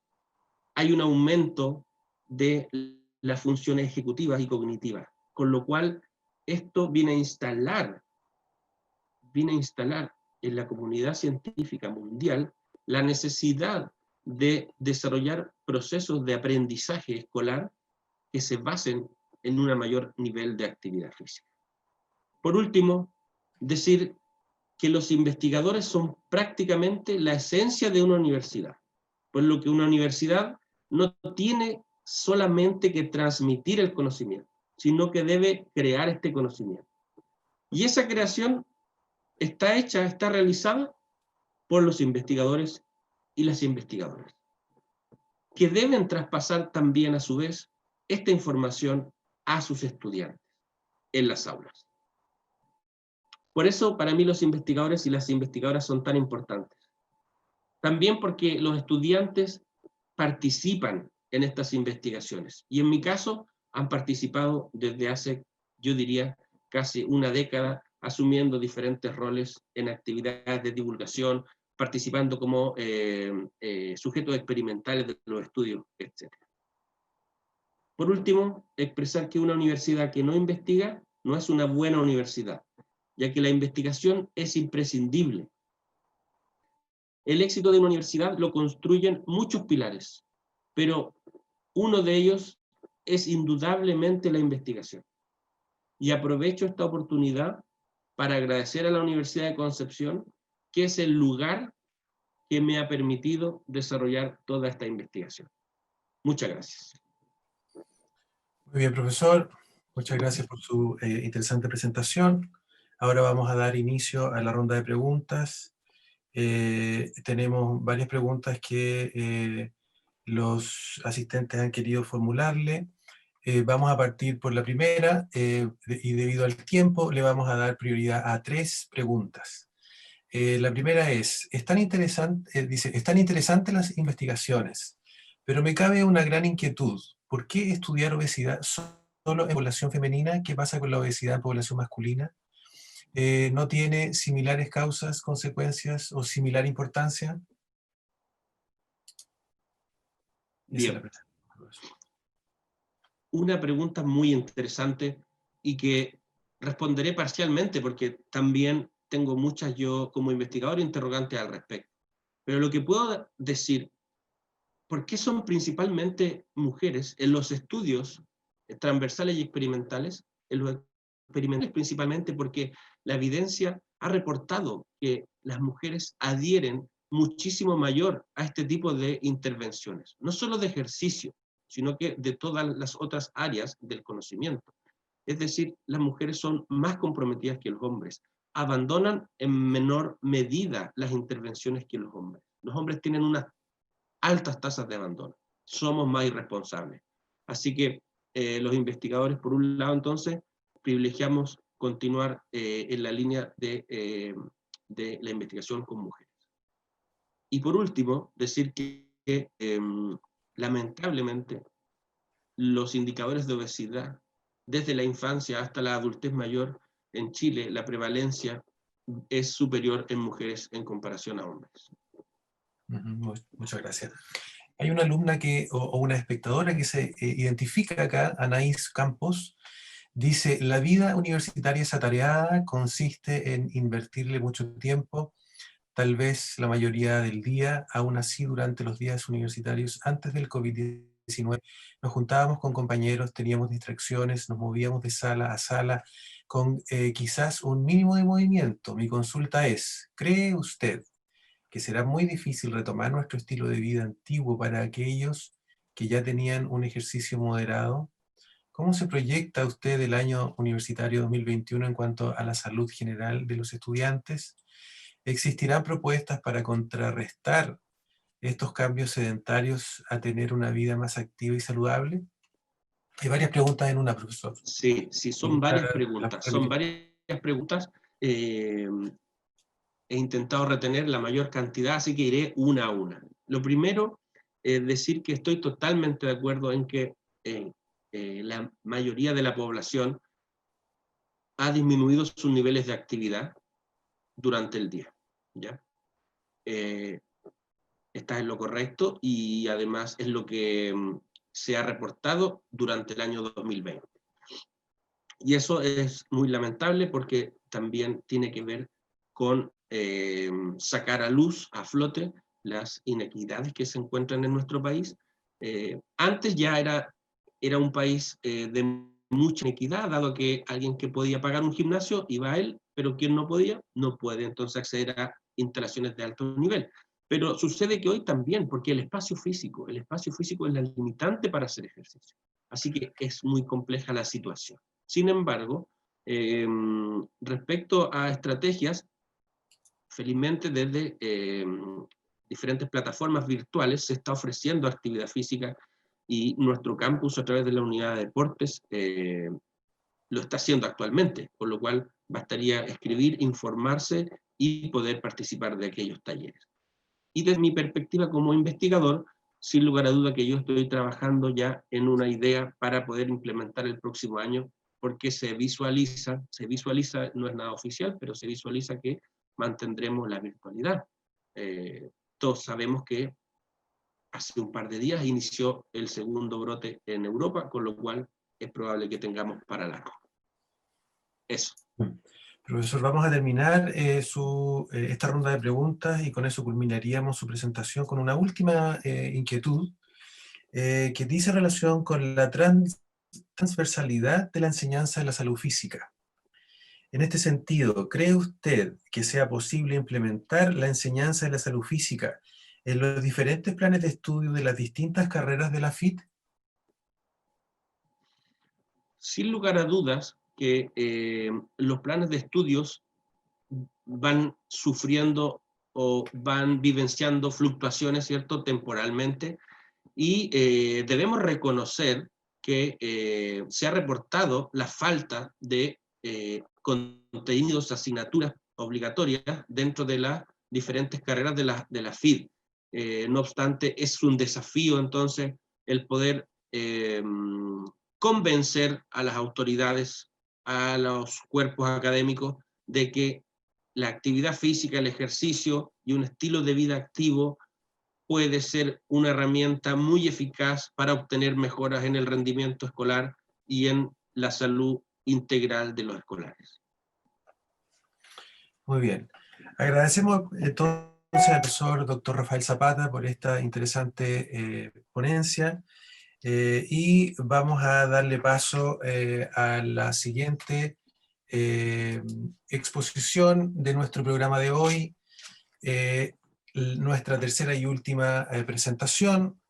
hay un aumento de las funciones ejecutivas y cognitivas, con lo cual esto viene a instalar en la comunidad científica mundial la necesidad de desarrollar procesos de aprendizaje escolar que se basen en un mayor nivel de actividad física. Por último, decir que los investigadores son prácticamente la esencia de una universidad, por lo que una universidad no tiene solamente que transmitir el conocimiento, sino que debe crear este conocimiento. Y esa creación está hecha, está realizada por los investigadores y las investigadoras, que deben traspasar también a su vez esta información a sus estudiantes en las aulas. Por eso, para mí, los investigadores y las investigadoras son tan importantes. También porque los estudiantes participan en estas investigaciones. Y en mi caso, han participado desde hace, yo diría, casi una década asumiendo diferentes roles en actividades de divulgación, participando como sujetos experimentales de los estudios, etc. Por último, expresar que una universidad que no investiga no es una buena universidad, ya que la investigación es imprescindible. El éxito de una universidad lo construyen muchos pilares, pero uno de ellos es indudablemente la investigación. Y aprovecho esta oportunidad para agradecer a la Universidad de Concepción, que es el lugar que me ha permitido desarrollar toda esta investigación. Muchas gracias. Muy bien, profesor. Muchas gracias por su interesante presentación. Ahora vamos a dar inicio a la ronda de preguntas. Tenemos varias preguntas que los asistentes han querido formularle. Vamos a partir por la primera y debido al tiempo le vamos a dar prioridad a 3 preguntas. La primera es, dice, están interesantes las investigaciones, pero me cabe una gran inquietud. ¿Por qué estudiar obesidad solo en población femenina? ¿Qué pasa con la obesidad en población masculina? ¿No tiene similares causas, consecuencias o similar importancia? Bien. Una pregunta muy interesante y que responderé parcialmente porque también tengo muchas yo como investigador interrogantes al respecto. Pero lo que puedo decir, ¿por qué son principalmente mujeres en los estudios transversales y experimentales? En los experimentales principalmente porque la evidencia ha reportado que las mujeres adhieren muchísimo mayor a este tipo de intervenciones, no solo de ejercicio, sino que de todas las otras áreas del conocimiento. Es decir, las mujeres son más comprometidas que los hombres, abandonan en menor medida las intervenciones que los hombres. Los hombres tienen unas altas tasas de abandono, somos más irresponsables. Así que los investigadores, por un lado, entonces, privilegiamos continuar en la línea de la investigación con mujeres. Y por último, decir que lamentablemente los indicadores de obesidad, desde la infancia hasta la adultez mayor, en Chile la prevalencia es superior en mujeres en comparación a hombres. Muchas gracias. Hay una alumna o una espectadora que se identifica acá, Anaís Campos, dice, la vida universitaria es atareada, consiste en invertirle mucho tiempo, tal vez la mayoría del día, aún así durante los días universitarios, antes del COVID-19, nos juntábamos con compañeros, teníamos distracciones, nos movíamos de sala a sala, con quizás un mínimo de movimiento. Mi consulta es, ¿cree usted que será muy difícil retomar nuestro estilo de vida antiguo para aquellos que ya tenían un ejercicio moderado? ¿Cómo se proyecta usted el año universitario 2021 en cuanto a la salud general de los estudiantes? ¿Existirán propuestas para contrarrestar estos cambios sedentarios a tener una vida más activa y saludable? Hay varias preguntas en una, profesor. Sí, son varias preguntas. Son varias preguntas. He intentado retener la mayor cantidad, así que iré una a una. Lo primero es decir que estoy totalmente de acuerdo en que la mayoría de la población ha disminuido sus niveles de actividad durante el día, ¿ya? Está en lo correcto y además es lo que se ha reportado durante el año 2020. Y eso es muy lamentable porque también tiene que ver con sacar a luz, a flote, las inequidades que se encuentran en nuestro país. Antes ya era un país de mucha inequidad, dado que alguien que podía pagar un gimnasio iba a él, pero quien no podía, no puede entonces acceder a instalaciones de alto nivel. Pero sucede que hoy también, porque el espacio físico es la limitante para hacer ejercicio. Así que es muy compleja la situación. Sin embargo, respecto a estrategias, felizmente desde diferentes plataformas virtuales se está ofreciendo actividad física y nuestro campus a través de la unidad de deportes lo está haciendo actualmente, por lo cual bastaría escribir, informarse y poder participar de aquellos talleres. Y desde mi perspectiva como investigador, sin lugar a duda que yo estoy trabajando ya en una idea para poder implementar el próximo año porque se visualiza, no es nada oficial, pero se visualiza que mantendremos la virtualidad. Todos sabemos que hace un par de días inició el segundo brote en Europa, con lo cual es probable que tengamos para largo. Eso. Profesor, vamos a terminar esta ronda de preguntas y con eso culminaríamos su presentación con una última inquietud que dice relación con la transversalidad de la enseñanza de la salud física. En este sentido, ¿cree usted que sea posible implementar la enseñanza de la salud física en los diferentes planes de estudio de las distintas carreras de la FIT? Sin lugar a dudas que los planes de estudios van sufriendo o van vivenciando fluctuaciones, ¿cierto?, temporalmente, y debemos reconocer que se ha reportado la falta de contenidos, asignaturas obligatorias dentro de las diferentes carreras de la FID. No obstante, es un desafío entonces el poder convencer a las autoridades, a los cuerpos académicos, de que la actividad física, el ejercicio y un estilo de vida activo puede ser una herramienta muy eficaz para obtener mejoras en el rendimiento escolar y en la salud integral de los escolares. Muy bien. Agradecemos entonces al profesor Dr. Rafael Zapata por esta interesante ponencia y vamos a darle paso a la siguiente exposición de nuestro programa de hoy, nuestra tercera y última presentación.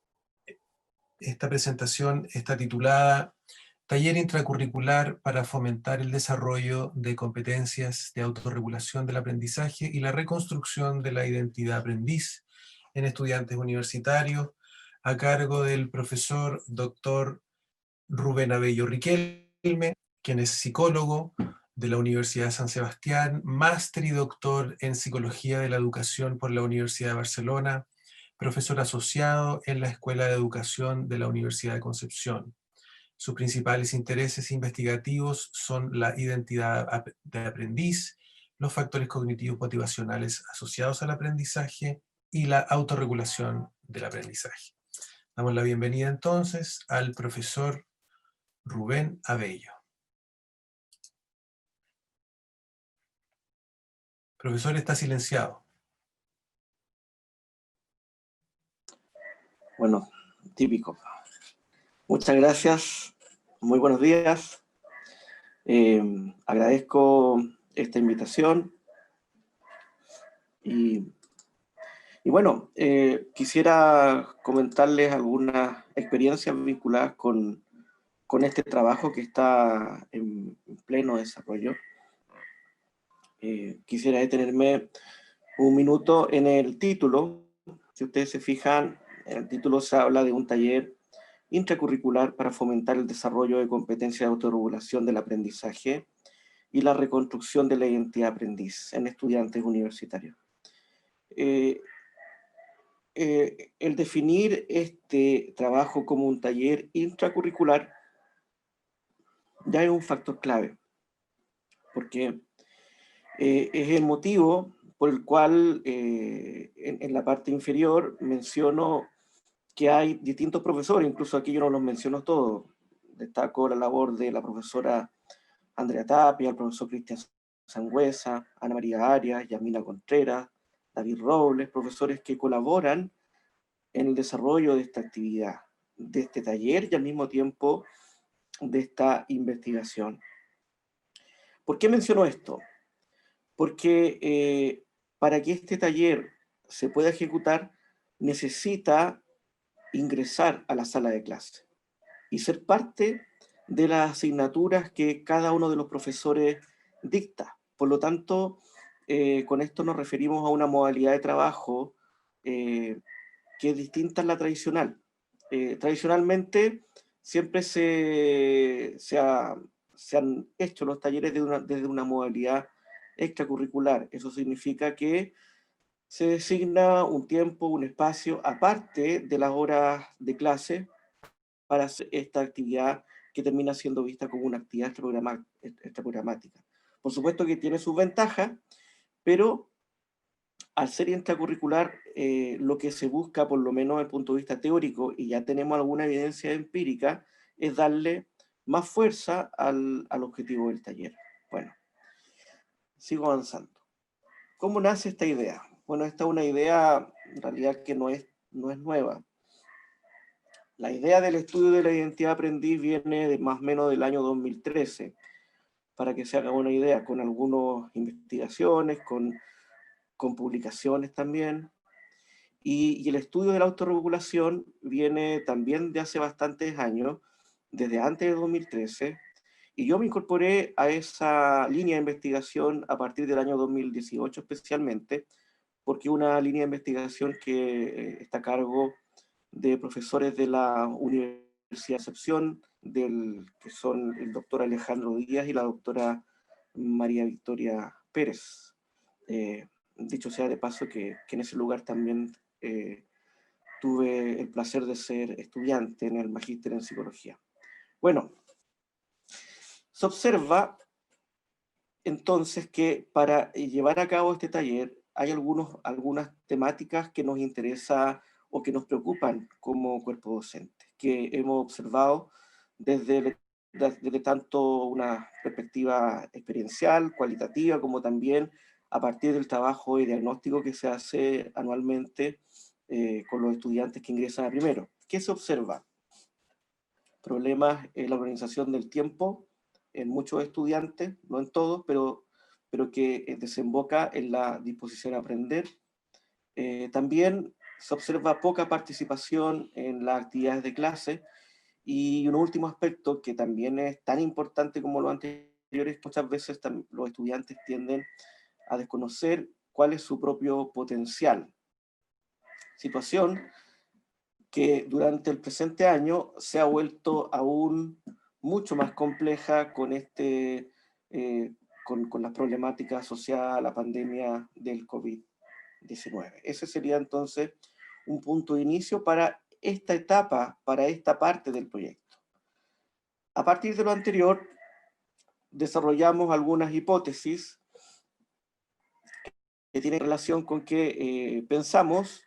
Esta presentación está titulada Taller intracurricular para fomentar el desarrollo de competencias de autorregulación del aprendizaje y la reconstrucción de la identidad aprendiz en estudiantes universitarios, a cargo del profesor Dr. Rubén Abello Riquelme, quien es psicólogo de la Universidad de San Sebastián, máster y doctor en Psicología de la Educación por la Universidad de Barcelona, profesor asociado en la Escuela de Educación de la Universidad de Concepción. Sus principales intereses investigativos son la identidad de aprendiz, los factores cognitivos motivacionales asociados al aprendizaje y la autorregulación del aprendizaje. Damos la bienvenida entonces al profesor Rubén Abello. Profesor, está silenciado. Bueno, típico. Muchas gracias, muy buenos días. Agradezco esta invitación y bueno, quisiera comentarles algunas experiencias vinculadas con este trabajo que está en pleno desarrollo. Quisiera detenerme un minuto en el título. Si ustedes se fijan, en el título se habla de un taller intracurricular para fomentar el desarrollo de competencias de autorregulación del aprendizaje y la reconstrucción de la identidad aprendiz en estudiantes universitarios. El definir este trabajo como un taller intracurricular ya es un factor clave, porque es el motivo por el cual en la parte inferior menciono que hay distintos profesores, incluso aquí yo no los menciono todos. Destaco la labor de la profesora Andrea Tapia, el profesor Cristian Sangüesa, Ana María Arias, Yamina Contreras, David Robles, profesores que colaboran en el desarrollo de esta actividad, de este taller y al mismo tiempo de esta investigación. ¿Por qué menciono esto? Porque para que este taller se pueda ejecutar necesita ingresar a la sala de clase y ser parte de las asignaturas que cada uno de los profesores dicta. Por lo tanto, con esto nos referimos a una modalidad de trabajo que es distinta a la tradicional. Tradicionalmente siempre se han hecho los talleres desde una modalidad extracurricular. Eso significa que se designa un tiempo, un espacio, aparte de las horas de clase, para hacer esta actividad que termina siendo vista como una actividad extraprogramática. Por supuesto que tiene sus ventajas, pero al ser intracurricular, lo que se busca, por lo menos desde el punto de vista teórico, y ya tenemos alguna evidencia empírica, es darle más fuerza al objetivo del taller. Bueno, sigo avanzando. ¿Cómo nace esta idea? Bueno, esta es una idea en realidad que no es nueva. La idea del estudio de la identidad aprendiz viene de más o menos del año 2013, para que se haga una idea, con algunas investigaciones, con publicaciones también. Y el estudio de la autorregulación viene también de hace bastantes años, desde antes de 2013, y yo me incorporé a esa línea de investigación a partir del año 2018 especialmente, porque una línea de investigación que está a cargo de profesores de la Universidad de Concepción, que son el doctor Alejandro Díaz y la doctora María Victoria Pérez. Dicho sea de paso que en ese lugar también tuve el placer de ser estudiante en el magíster en psicología. Bueno, se observa entonces que para llevar a cabo este taller hay algunas temáticas que nos interesa o que nos preocupan como cuerpo docente, que hemos observado desde tanto una perspectiva experiencial, cualitativa, como también a partir del trabajo y diagnóstico que se hace anualmente con los estudiantes que ingresan a primero. ¿Qué se observa? Problemas en la organización del tiempo en muchos estudiantes, no en todos, pero que desemboca en la disposición a aprender. También se observa poca participación en las actividades de clase, y un último aspecto que también es tan importante como los anteriores, muchas veces los estudiantes tienden a desconocer cuál es su propio potencial. Situación que durante el presente año se ha vuelto aún mucho más compleja con con las problemáticas asociadas a la pandemia del COVID-19. Ese sería entonces un punto de inicio para esta etapa, para esta parte del proyecto. A partir de lo anterior, desarrollamos algunas hipótesis que tienen relación con que pensamos,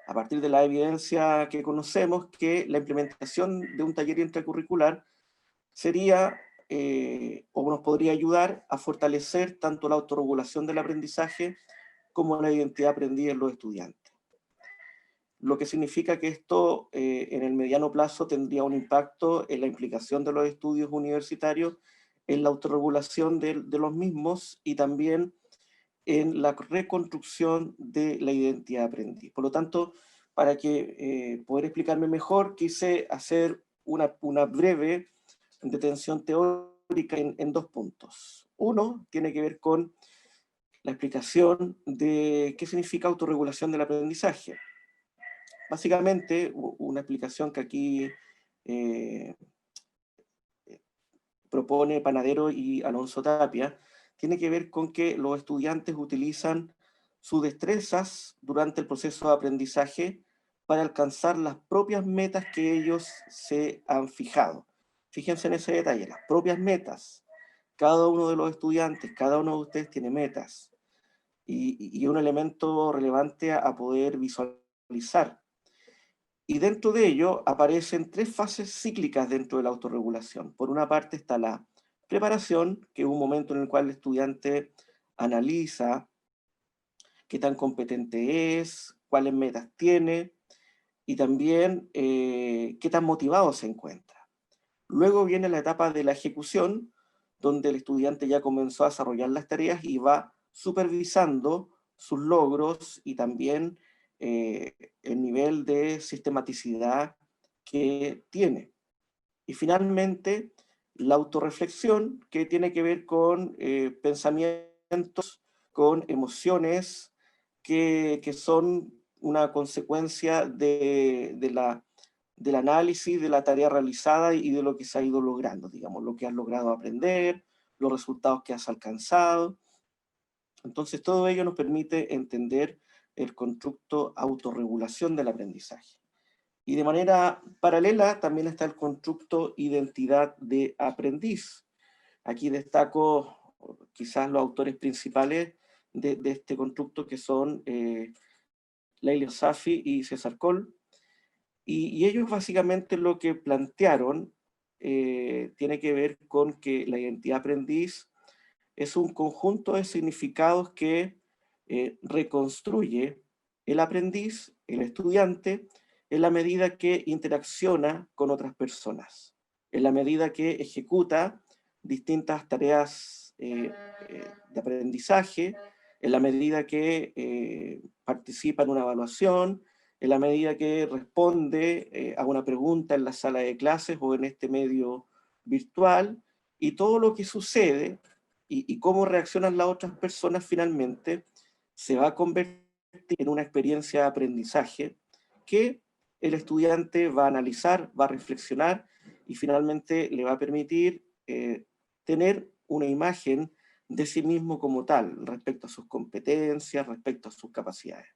a partir de la evidencia que conocemos, que la implementación de un taller intracurricular sería o nos podría ayudar a fortalecer tanto la autorregulación del aprendizaje como la identidad aprendida en los estudiantes. Lo que significa que esto en el mediano plazo tendría un impacto en la implicación de los estudios universitarios, en la autorregulación de los mismos y también en la reconstrucción de la identidad aprendiz. Por lo tanto, para que poder explicarme mejor, quise hacer una breve detención teórica en dos puntos. Uno tiene que ver con la explicación de qué significa autorregulación del aprendizaje. Básicamente, una explicación que aquí propone Panadero y Alonso Tapia, tiene que ver con que los estudiantes utilizan sus destrezas durante el proceso de aprendizaje para alcanzar las propias metas que ellos se han fijado. Fíjense en ese detalle, las propias metas. Cada uno de los estudiantes, cada uno de ustedes tiene metas. Y un elemento relevante a poder visualizar. Y dentro de ello aparecen tres fases cíclicas dentro de la autorregulación. Por una parte está la preparación, que es un momento en el cual el estudiante analiza qué tan competente es, cuáles metas tiene y también qué tan motivado se encuentra. Luego viene la etapa de la ejecución, donde el estudiante ya comenzó a desarrollar las tareas y va supervisando sus logros y también el nivel de sistematicidad que tiene. Y finalmente, la autorreflexión, que tiene que ver con pensamientos, con emociones que son una consecuencia del análisis de la tarea realizada y de lo que se ha ido logrando, digamos, lo que has logrado aprender, los resultados que has alcanzado. Entonces, todo ello nos permite entender el constructo autorregulación del aprendizaje. Y de manera paralela también está el constructo identidad de aprendiz. Aquí destaco quizás los autores principales de este constructo, que son Leila Safi y César Coll, y ellos básicamente lo que plantearon tiene que ver con que la identidad aprendiz es un conjunto de significados que reconstruye el aprendiz, el estudiante, en la medida que interacciona con otras personas, en la medida que ejecuta distintas tareas de aprendizaje, en la medida que participa en una evaluación, en la medida que responde a una pregunta en la sala de clases o en este medio virtual, y todo lo que sucede y cómo reaccionan las otras personas finalmente se va a convertir en una experiencia de aprendizaje que el estudiante va a analizar, va a reflexionar y finalmente le va a permitir tener una imagen de sí mismo como tal, respecto a sus competencias, respecto a sus capacidades.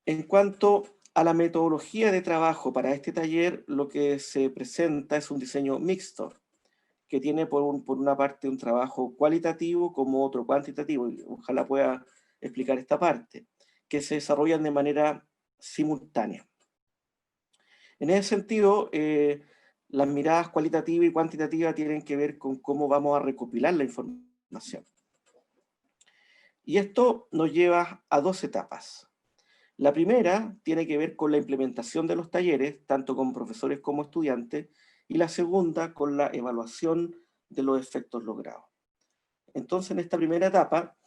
En cuanto a la metodología de trabajo para este taller, lo que se presenta es un diseño mixto, que tiene por una parte un trabajo cualitativo como otro cuantitativo, y ojalá pueda explicar esta parte, que se desarrollan de manera simultánea. En ese sentido, las miradas cualitativa y cuantitativa tienen que ver con cómo vamos a recopilar la información. Y esto nos lleva a dos etapas. La primera tiene que ver con la implementación de los talleres, tanto con profesores como estudiantes, y la segunda con la evaluación de los efectos logrados. Entonces, en esta primera etapa,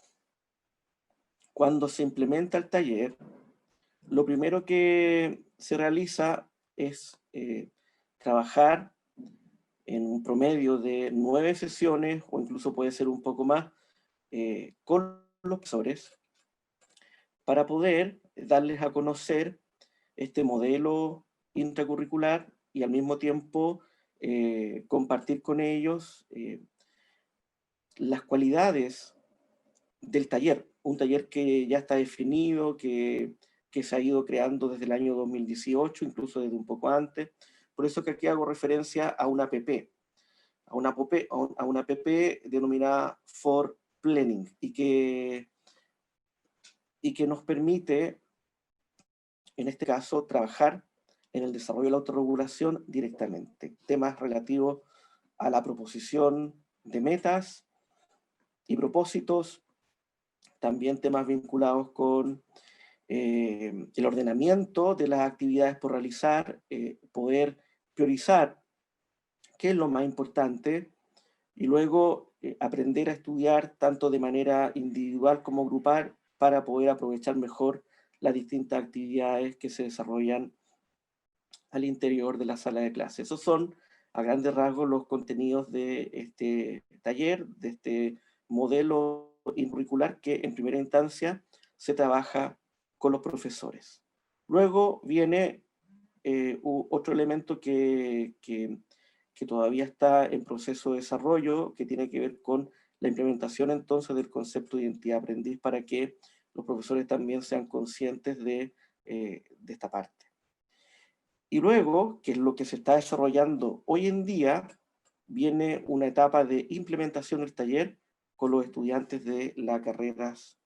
cuando se implementa el taller, lo primero que se realiza es trabajar en un promedio de 9 sesiones, o incluso puede ser un poco más, con los profesores, para poder darles a conocer este modelo intracurricular y al mismo tiempo compartir con ellos las cualidades del taller, un taller que ya está definido, que se ha ido creando desde el año 2018, incluso desde un poco antes. Por eso que aquí hago referencia a una APP, a una APP denominada For Planning, y que nos permite, en este caso, trabajar en el desarrollo de la autorregulación directamente. Temas relativos a la proposición de metas y propósitos, también temas vinculados con el ordenamiento de las actividades por realizar, poder priorizar qué es lo más importante, y luego aprender a estudiar tanto de manera individual como grupal para poder aprovechar mejor las distintas actividades que se desarrollan al interior de la sala de clase. Esos son, a grandes rasgos, los contenidos de este taller, de este modelo curricular que en primera instancia se trabaja con los profesores. Luego viene otro elemento que todavía está en proceso de desarrollo, que tiene que ver con la implementación entonces del concepto de identidad aprendiz, para que los profesores también sean conscientes de esta parte. Y luego, que es lo que se está desarrollando hoy en día, viene una etapa de implementación del taller con los estudiantes de las carreras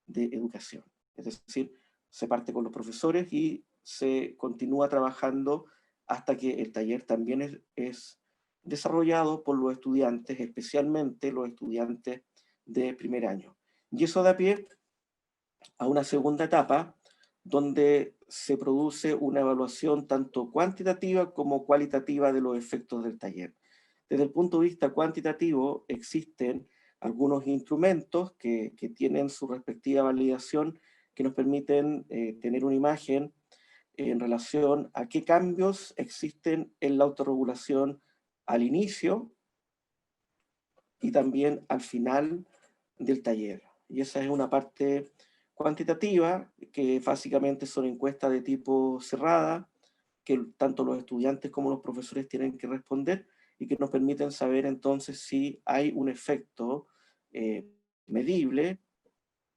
de educación. Es decir, se parte con los profesores y se continúa trabajando hasta que el taller también es desarrollado por los estudiantes, especialmente los estudiantes de primer año. Y eso da pie a una segunda etapa, donde se produce una evaluación tanto cuantitativa como cualitativa de los efectos del taller. Desde el punto de vista cuantitativo, existen algunos instrumentos que tienen su respectiva validación, que nos permiten tener una imagen en relación a qué cambios existen en la autorregulación al inicio y también al final del taller. Y esa es una parte cuantitativa, que básicamente son encuestas de tipo cerrada, que tanto los estudiantes como los profesores tienen que responder, y que nos permiten saber entonces si hay un efecto medible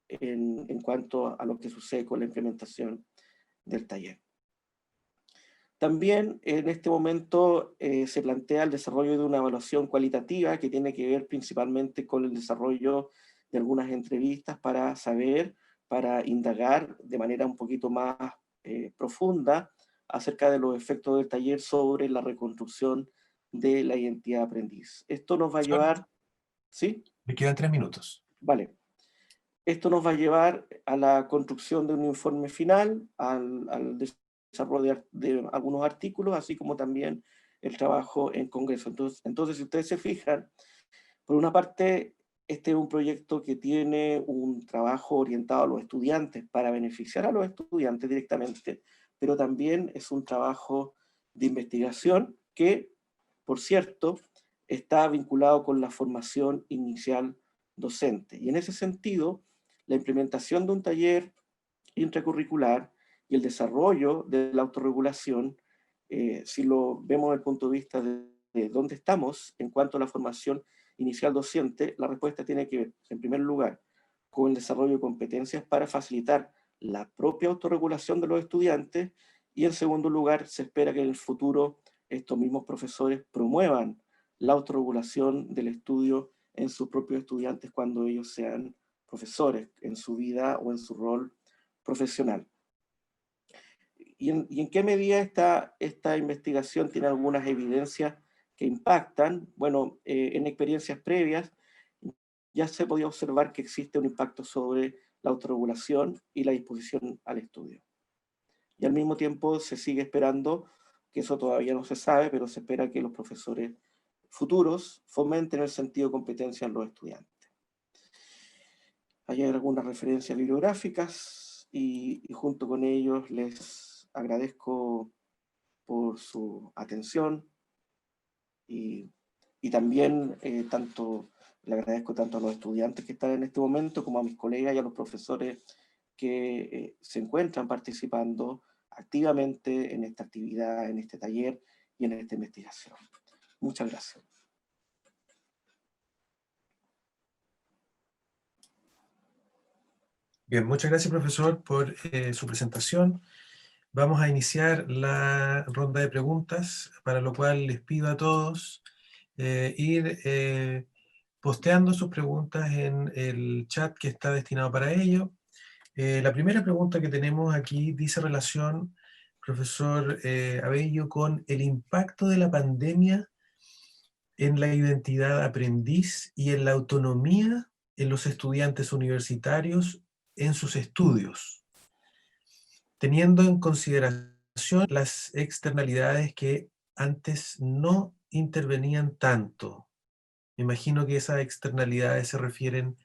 en cuanto a lo que sucede con la implementación del taller. También en este momento se plantea el desarrollo de una evaluación cualitativa que tiene que ver principalmente con el desarrollo de algunas entrevistas para saber, para indagar de manera un poquito más profunda acerca de los efectos del taller sobre la reconstrucción de la identidad aprendiz. Esto nos va a llevar... ¿Sí? Me quedan 3 minutos. Vale. Esto nos va a llevar a la construcción de un informe final, al desarrollo de algunos artículos, así como también el trabajo en congreso. Entonces, si ustedes se fijan, por una parte, este es un proyecto que tiene un trabajo orientado a los estudiantes para beneficiar a los estudiantes directamente, pero también es un trabajo de investigación que, por cierto, está vinculado con la formación inicial docente. Y en ese sentido, la implementación de un taller intracurricular y el desarrollo de la autorregulación, si lo vemos desde el punto de vista de dónde estamos en cuanto a la formación inicial docente, la respuesta tiene que ver, en primer lugar, con el desarrollo de competencias para facilitar la propia autorregulación de los estudiantes, y en segundo lugar, se espera que en el futuro estos mismos profesores promuevan la autorregulación del estudio en sus propios estudiantes cuando ellos sean profesores, en su vida o en su rol profesional. ¿Y en qué medida esta investigación tiene algunas evidencias que impactan? Bueno, en experiencias previas ya se podía observar que existe un impacto sobre la autorregulación y la disposición al estudio. Y al mismo tiempo se sigue esperando, que eso todavía no se sabe, pero se espera que los profesores futuros fomenten el sentido de competencia en los estudiantes. Hay algunas referencias bibliográficas y junto con ellos les agradezco por su atención y también le agradezco tanto a los estudiantes que están en este momento como a mis colegas y a los profesores que se encuentran participando activamente en esta actividad, en este taller y en esta investigación. Muchas gracias. Bien, muchas gracias, profesor, por su presentación. Vamos a iniciar la ronda de preguntas, para lo cual les pido a todos ir posteando sus preguntas en el chat que está destinado para ello. La primera pregunta que tenemos aquí dice relación, profesor Abello, con el impacto de la pandemia en la identidad aprendiz y en la autonomía en los estudiantes universitarios en sus estudios, teniendo en consideración las externalidades que antes no intervenían tanto. Me imagino que esas externalidades se refieren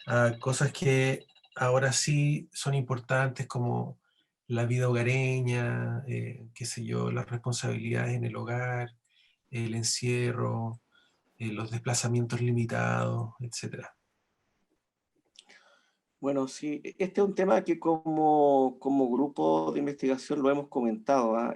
a cosas que ahora sí son importantes, como la vida hogareña, qué sé yo, las responsabilidades en el hogar, el encierro, los desplazamientos limitados, etc. Bueno, sí, este es un tema que como grupo de investigación lo hemos comentado, ¿ah?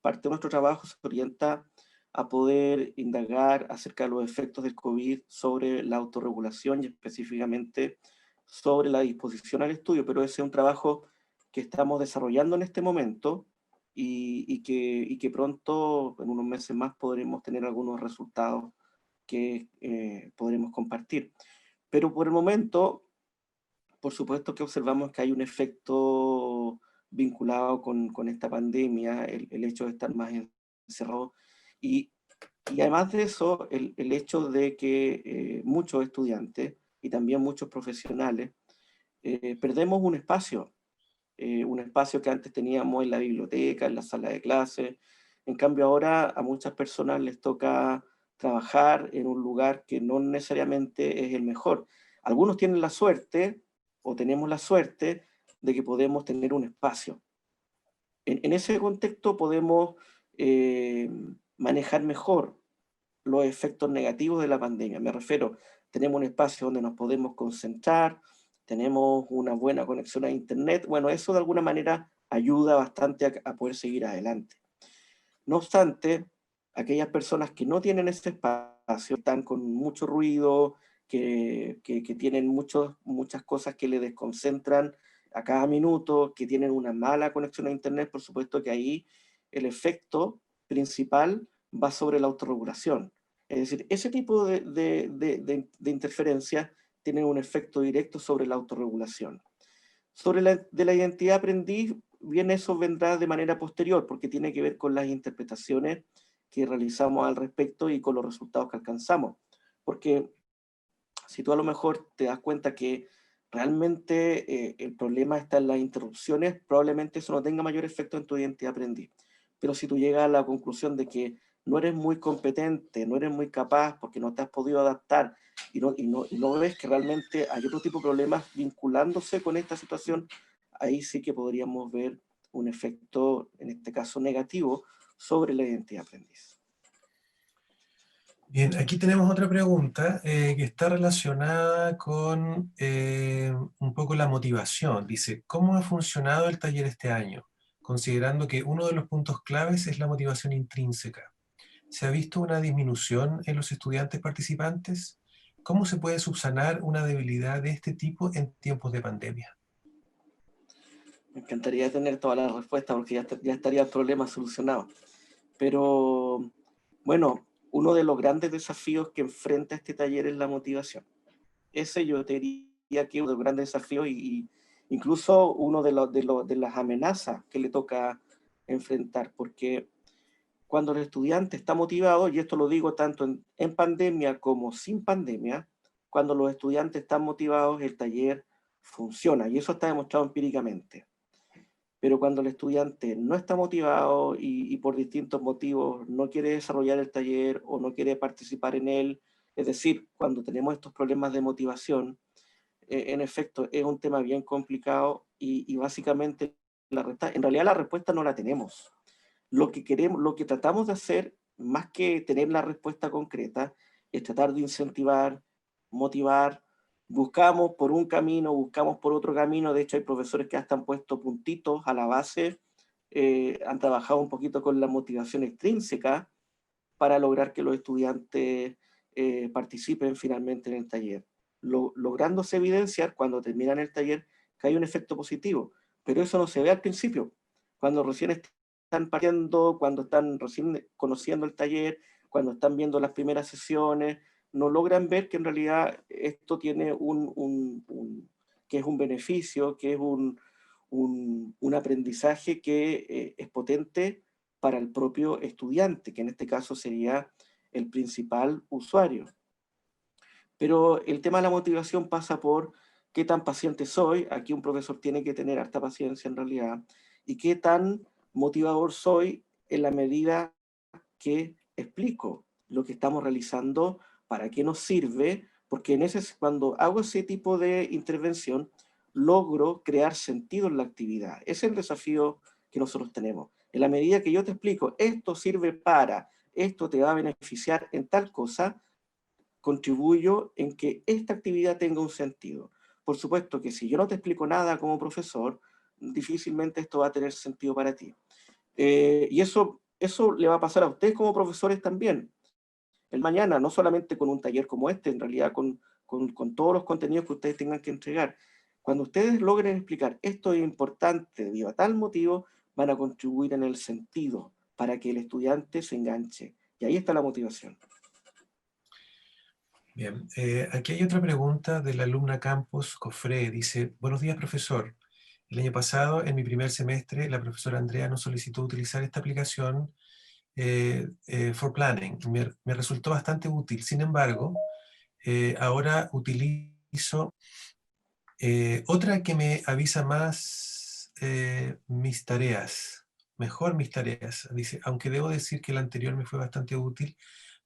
Parte de nuestro trabajo se orienta a poder indagar acerca de los efectos del COVID sobre la autorregulación y específicamente sobre la disposición al estudio, pero ese es un trabajo que estamos desarrollando en este momento y que pronto, en unos meses más, podremos tener algunos resultados que podremos compartir. Pero por el momento, por supuesto que observamos que hay un efecto vinculado con esta pandemia, el hecho de estar más encerrado, y además de eso, el hecho de que muchos estudiantes y también muchos profesionales perdemos un espacio que antes teníamos en la biblioteca, en la sala de clase. En cambio ahora a muchas personas les toca trabajar en un lugar que no necesariamente es el mejor. Algunos tienen la suerte, o tenemos la suerte, de que podemos tener un espacio. En ese contexto podemos manejar mejor los efectos negativos de la pandemia. Me refiero, tenemos un espacio donde nos podemos concentrar, tenemos una buena conexión a internet. Bueno, eso de alguna manera ayuda bastante a poder seguir adelante. No obstante, aquellas personas que no tienen ese espacio, están con mucho ruido, que tienen muchas cosas que le desconcentran a cada minuto, que tienen una mala conexión a Internet, por supuesto que ahí el efecto principal va sobre la autorregulación. Es decir, ese tipo de interferencias tienen un efecto directo sobre la autorregulación. Sobre la identidad aprendiz, bien eso vendrá de manera posterior, porque tiene que ver con las interpretaciones que realizamos al respecto y con los resultados que alcanzamos. Porque si tú a lo mejor te das cuenta que realmente el problema está en las interrupciones, probablemente eso no tenga mayor efecto en tu identidad aprendiz. Pero si tú llegas a la conclusión de que no eres muy competente, no eres muy capaz porque no te has podido adaptar y no ves que realmente hay otro tipo de problemas vinculándose con esta situación, ahí sí que podríamos ver un efecto, en este caso negativo, sobre la identidad aprendiz. Bien, aquí tenemos otra pregunta que está relacionada con un poco la motivación. Dice, ¿cómo ha funcionado el taller este año? Considerando que uno de los puntos claves es la motivación intrínseca. ¿Se ha visto una disminución en los estudiantes participantes? ¿Cómo se puede subsanar una debilidad de este tipo en tiempos de pandemia? Me encantaría tener todas las respuestas porque ya estaría el problema solucionado. Pero bueno, uno de los grandes desafíos que enfrenta este taller es la motivación. Ese yo te diría que es uno de los grandes desafíos y incluso uno de las amenazas que le toca enfrentar, porque cuando el estudiante está motivado, y esto lo digo tanto en pandemia como sin pandemia, cuando los estudiantes están motivados, el taller funciona, y eso está demostrado empíricamente. Pero cuando el estudiante no está motivado y por distintos motivos no quiere desarrollar el taller o no quiere participar en él, es decir, cuando tenemos estos problemas de motivación, en efecto es un tema bien complicado y básicamente en realidad la respuesta no la tenemos. Lo que queremos, lo que tratamos de hacer, más que tener la respuesta concreta, es tratar de incentivar, motivar. Buscamos por un camino, buscamos por otro camino. De hecho, hay profesores que hasta han puesto puntitos a la base, han trabajado un poquito con la motivación extrínseca para lograr que los estudiantes participen finalmente en el taller. Lográndose evidenciar cuando terminan el taller que hay un efecto positivo, pero eso no se ve al principio. Cuando recién están partiendo, cuando están recién conociendo el taller, cuando están viendo las primeras sesiones, no logran ver que en realidad esto tiene que es un beneficio, que es un aprendizaje que es potente para el propio estudiante, que en este caso sería el principal usuario. Pero el tema de la motivación pasa por qué tan paciente soy, aquí un profesor tiene que tener harta paciencia en realidad, y qué tan motivador soy en la medida que explico lo que estamos realizando, para qué nos sirve, porque cuando hago ese tipo de intervención, logro crear sentido en la actividad. Ese es el desafío que nosotros tenemos. En la medida que yo te explico, esto sirve para, esto te va a beneficiar en tal cosa, contribuyo en que esta actividad tenga un sentido. Por supuesto que si yo no te explico nada como profesor, difícilmente esto va a tener sentido para ti. Y eso le va a pasar a ustedes como profesores también. El mañana, no solamente con un taller como este, en realidad con todos los contenidos que ustedes tengan que entregar. Cuando ustedes logren explicar esto es importante debido a tal motivo, van a contribuir en el sentido para que el estudiante se enganche. Y ahí está la motivación. Bien, aquí hay otra pregunta de la alumna Campos Cofré. Dice, buenos días, profesor. El año pasado, en mi primer semestre, la profesora Andrea nos solicitó utilizar esta aplicación for Planning. Me resultó bastante útil. Sin embargo, ahora utilizo otra que me avisa más mis tareas, mejor mis tareas. Dice, aunque debo decir que la anterior me fue bastante útil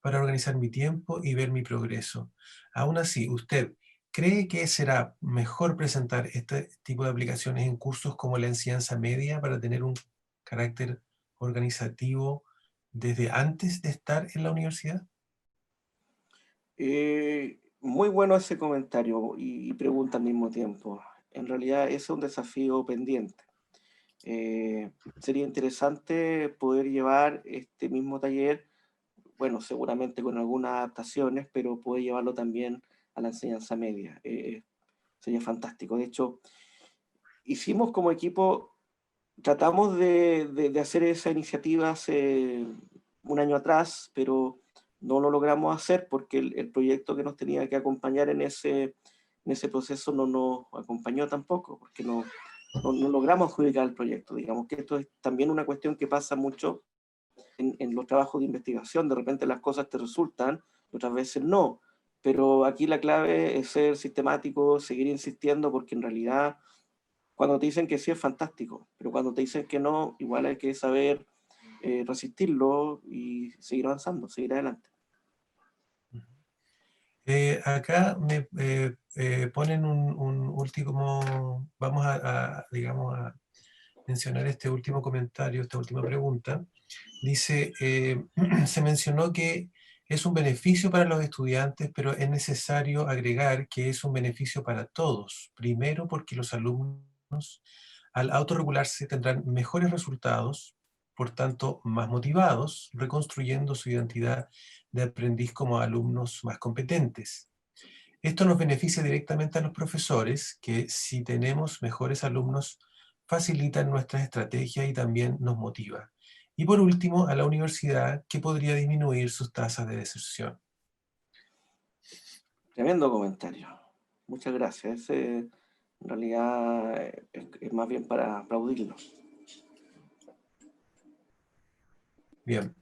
para organizar mi tiempo y ver mi progreso. Aún así, ¿usted cree que será mejor presentar este tipo de aplicaciones en cursos como la enseñanza media para tener un carácter organizativo desde antes de estar en la universidad? Muy bueno ese comentario y pregunta al mismo tiempo. En realidad ese es un desafío pendiente. Sería interesante poder llevar este mismo taller, bueno, seguramente con algunas adaptaciones, pero poder llevarlo también a la enseñanza media. Sería fantástico. De hecho, hicimos como equipo, tratamos de hacer esa iniciativa hace un año atrás, pero no lo logramos hacer porque el proyecto que nos tenía que acompañar en ese proceso no nos acompañó tampoco, porque no logramos adjudicar el proyecto. Digamos que esto es también una cuestión que pasa mucho en los trabajos de investigación. De repente las cosas te resultan, otras veces no. Pero aquí la clave es ser sistemático, seguir insistiendo, porque en realidad cuando te dicen que sí es fantástico, pero cuando te dicen que no, igual hay que saber resistirlo y seguir avanzando, seguir adelante. Acá me ponen un último, vamos digamos, a mencionar este último comentario, esta última pregunta. Dice, se mencionó que es un beneficio para los estudiantes, pero es necesario agregar que es un beneficio para todos. Primero, porque los alumnos, al autorregularse, tendrán mejores resultados, por tanto, más motivados, reconstruyendo su identidad de aprendiz como alumnos más competentes. Esto nos beneficia directamente a los profesores, que si tenemos mejores alumnos, facilitan nuestras estrategias y también nos motiva. Y por último, a la universidad, que podría disminuir sus tasas de deserción. Tremendo comentario. Muchas gracias. Ese, en realidad es más bien para aplaudirlo. Bien.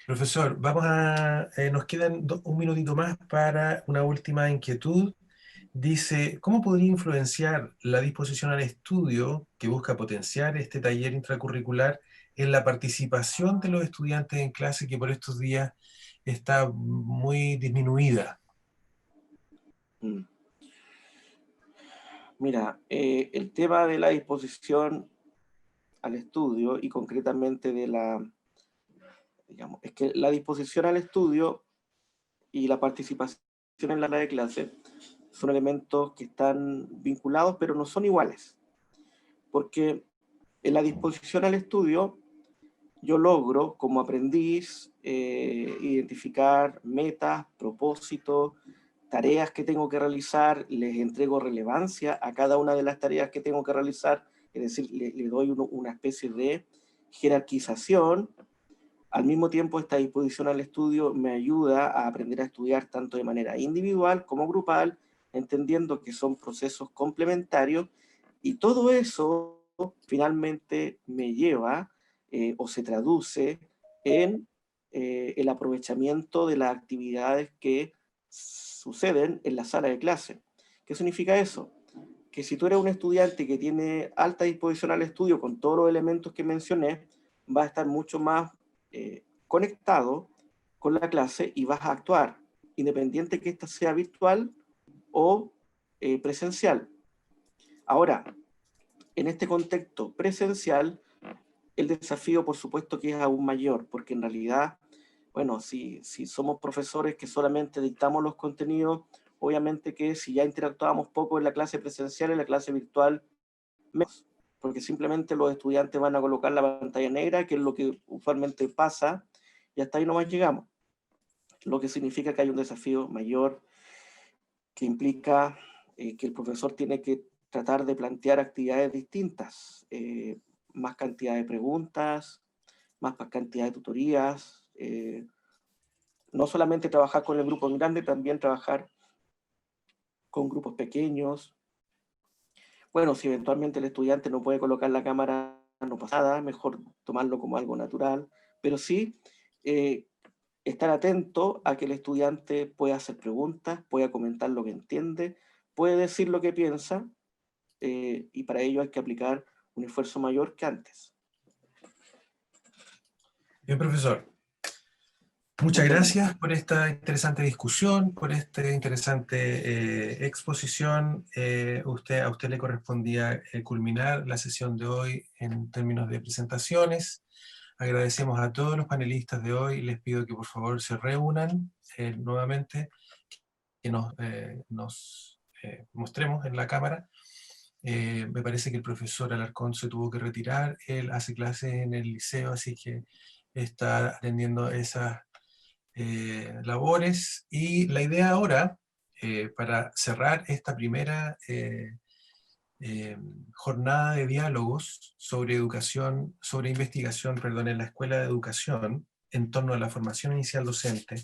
Profesor, nos quedan un minutito más para una última inquietud. Dice, ¿cómo podría influenciar la disposición al estudio que busca potenciar este taller intracurricular en la participación de los estudiantes en clase, que por estos días está muy disminuida? Mira, el tema de la disposición al estudio y concretamente digamos, es que la disposición al estudio y la participación en la sala de clase son elementos que están vinculados, pero no son iguales. Porque en la disposición al estudio yo logro, como aprendiz, identificar metas, propósitos, tareas que tengo que realizar, les entrego relevancia a cada una de las tareas que tengo que realizar, es decir, le doy una especie de jerarquización. Al mismo tiempo, esta disposición al estudio me ayuda a aprender a estudiar tanto de manera individual como grupal, entendiendo que son procesos complementarios, y todo eso finalmente me lleva o se traduce en el aprovechamiento de las actividades que suceden en la sala de clase. ¿Qué significa eso? Que si tú eres un estudiante que tiene alta disposición al estudio con todos los elementos que mencioné, va a estar mucho más conectado con la clase y vas a actuar, independiente que esta sea virtual o presencial. Ahora, en este contexto presencial, el desafío por supuesto que es aún mayor, porque en realidad, bueno, si somos profesores que solamente dictamos los contenidos, obviamente que si ya interactuábamos poco en la clase presencial, en la clase virtual, menos, porque simplemente los estudiantes van a colocar la pantalla negra, que es lo que usualmente pasa, y hasta ahí nomás llegamos. Lo que significa que hay un desafío mayor que implica que el profesor tiene que tratar de plantear actividades distintas, más cantidad de preguntas, más cantidad de tutorías, no solamente trabajar con el grupo grande, también trabajar con grupos pequeños. Bueno, si eventualmente el estudiante no puede colocar la cámara, no pasa nada, mejor tomarlo como algo natural, pero sí estar atento a que el estudiante pueda hacer preguntas, pueda comentar lo que entiende, puede decir lo que piensa, y para ello hay que aplicar un esfuerzo mayor que antes. Bien, profesor. Muchas gracias por esta interesante discusión, por esta interesante exposición. A usted le correspondía culminar la sesión de hoy en términos de presentaciones. Agradecemos a todos los panelistas de hoy. Les pido que por favor se reúnan nuevamente, que nos mostremos en la cámara. Me parece que el profesor Alarcón se tuvo que retirar. Él hace clases en el liceo, así que está atendiendo esas labores, y la idea ahora para cerrar esta primera jornada de diálogos sobre educación, sobre investigación, perdón, en la Escuela de Educación, en torno a la formación inicial docente,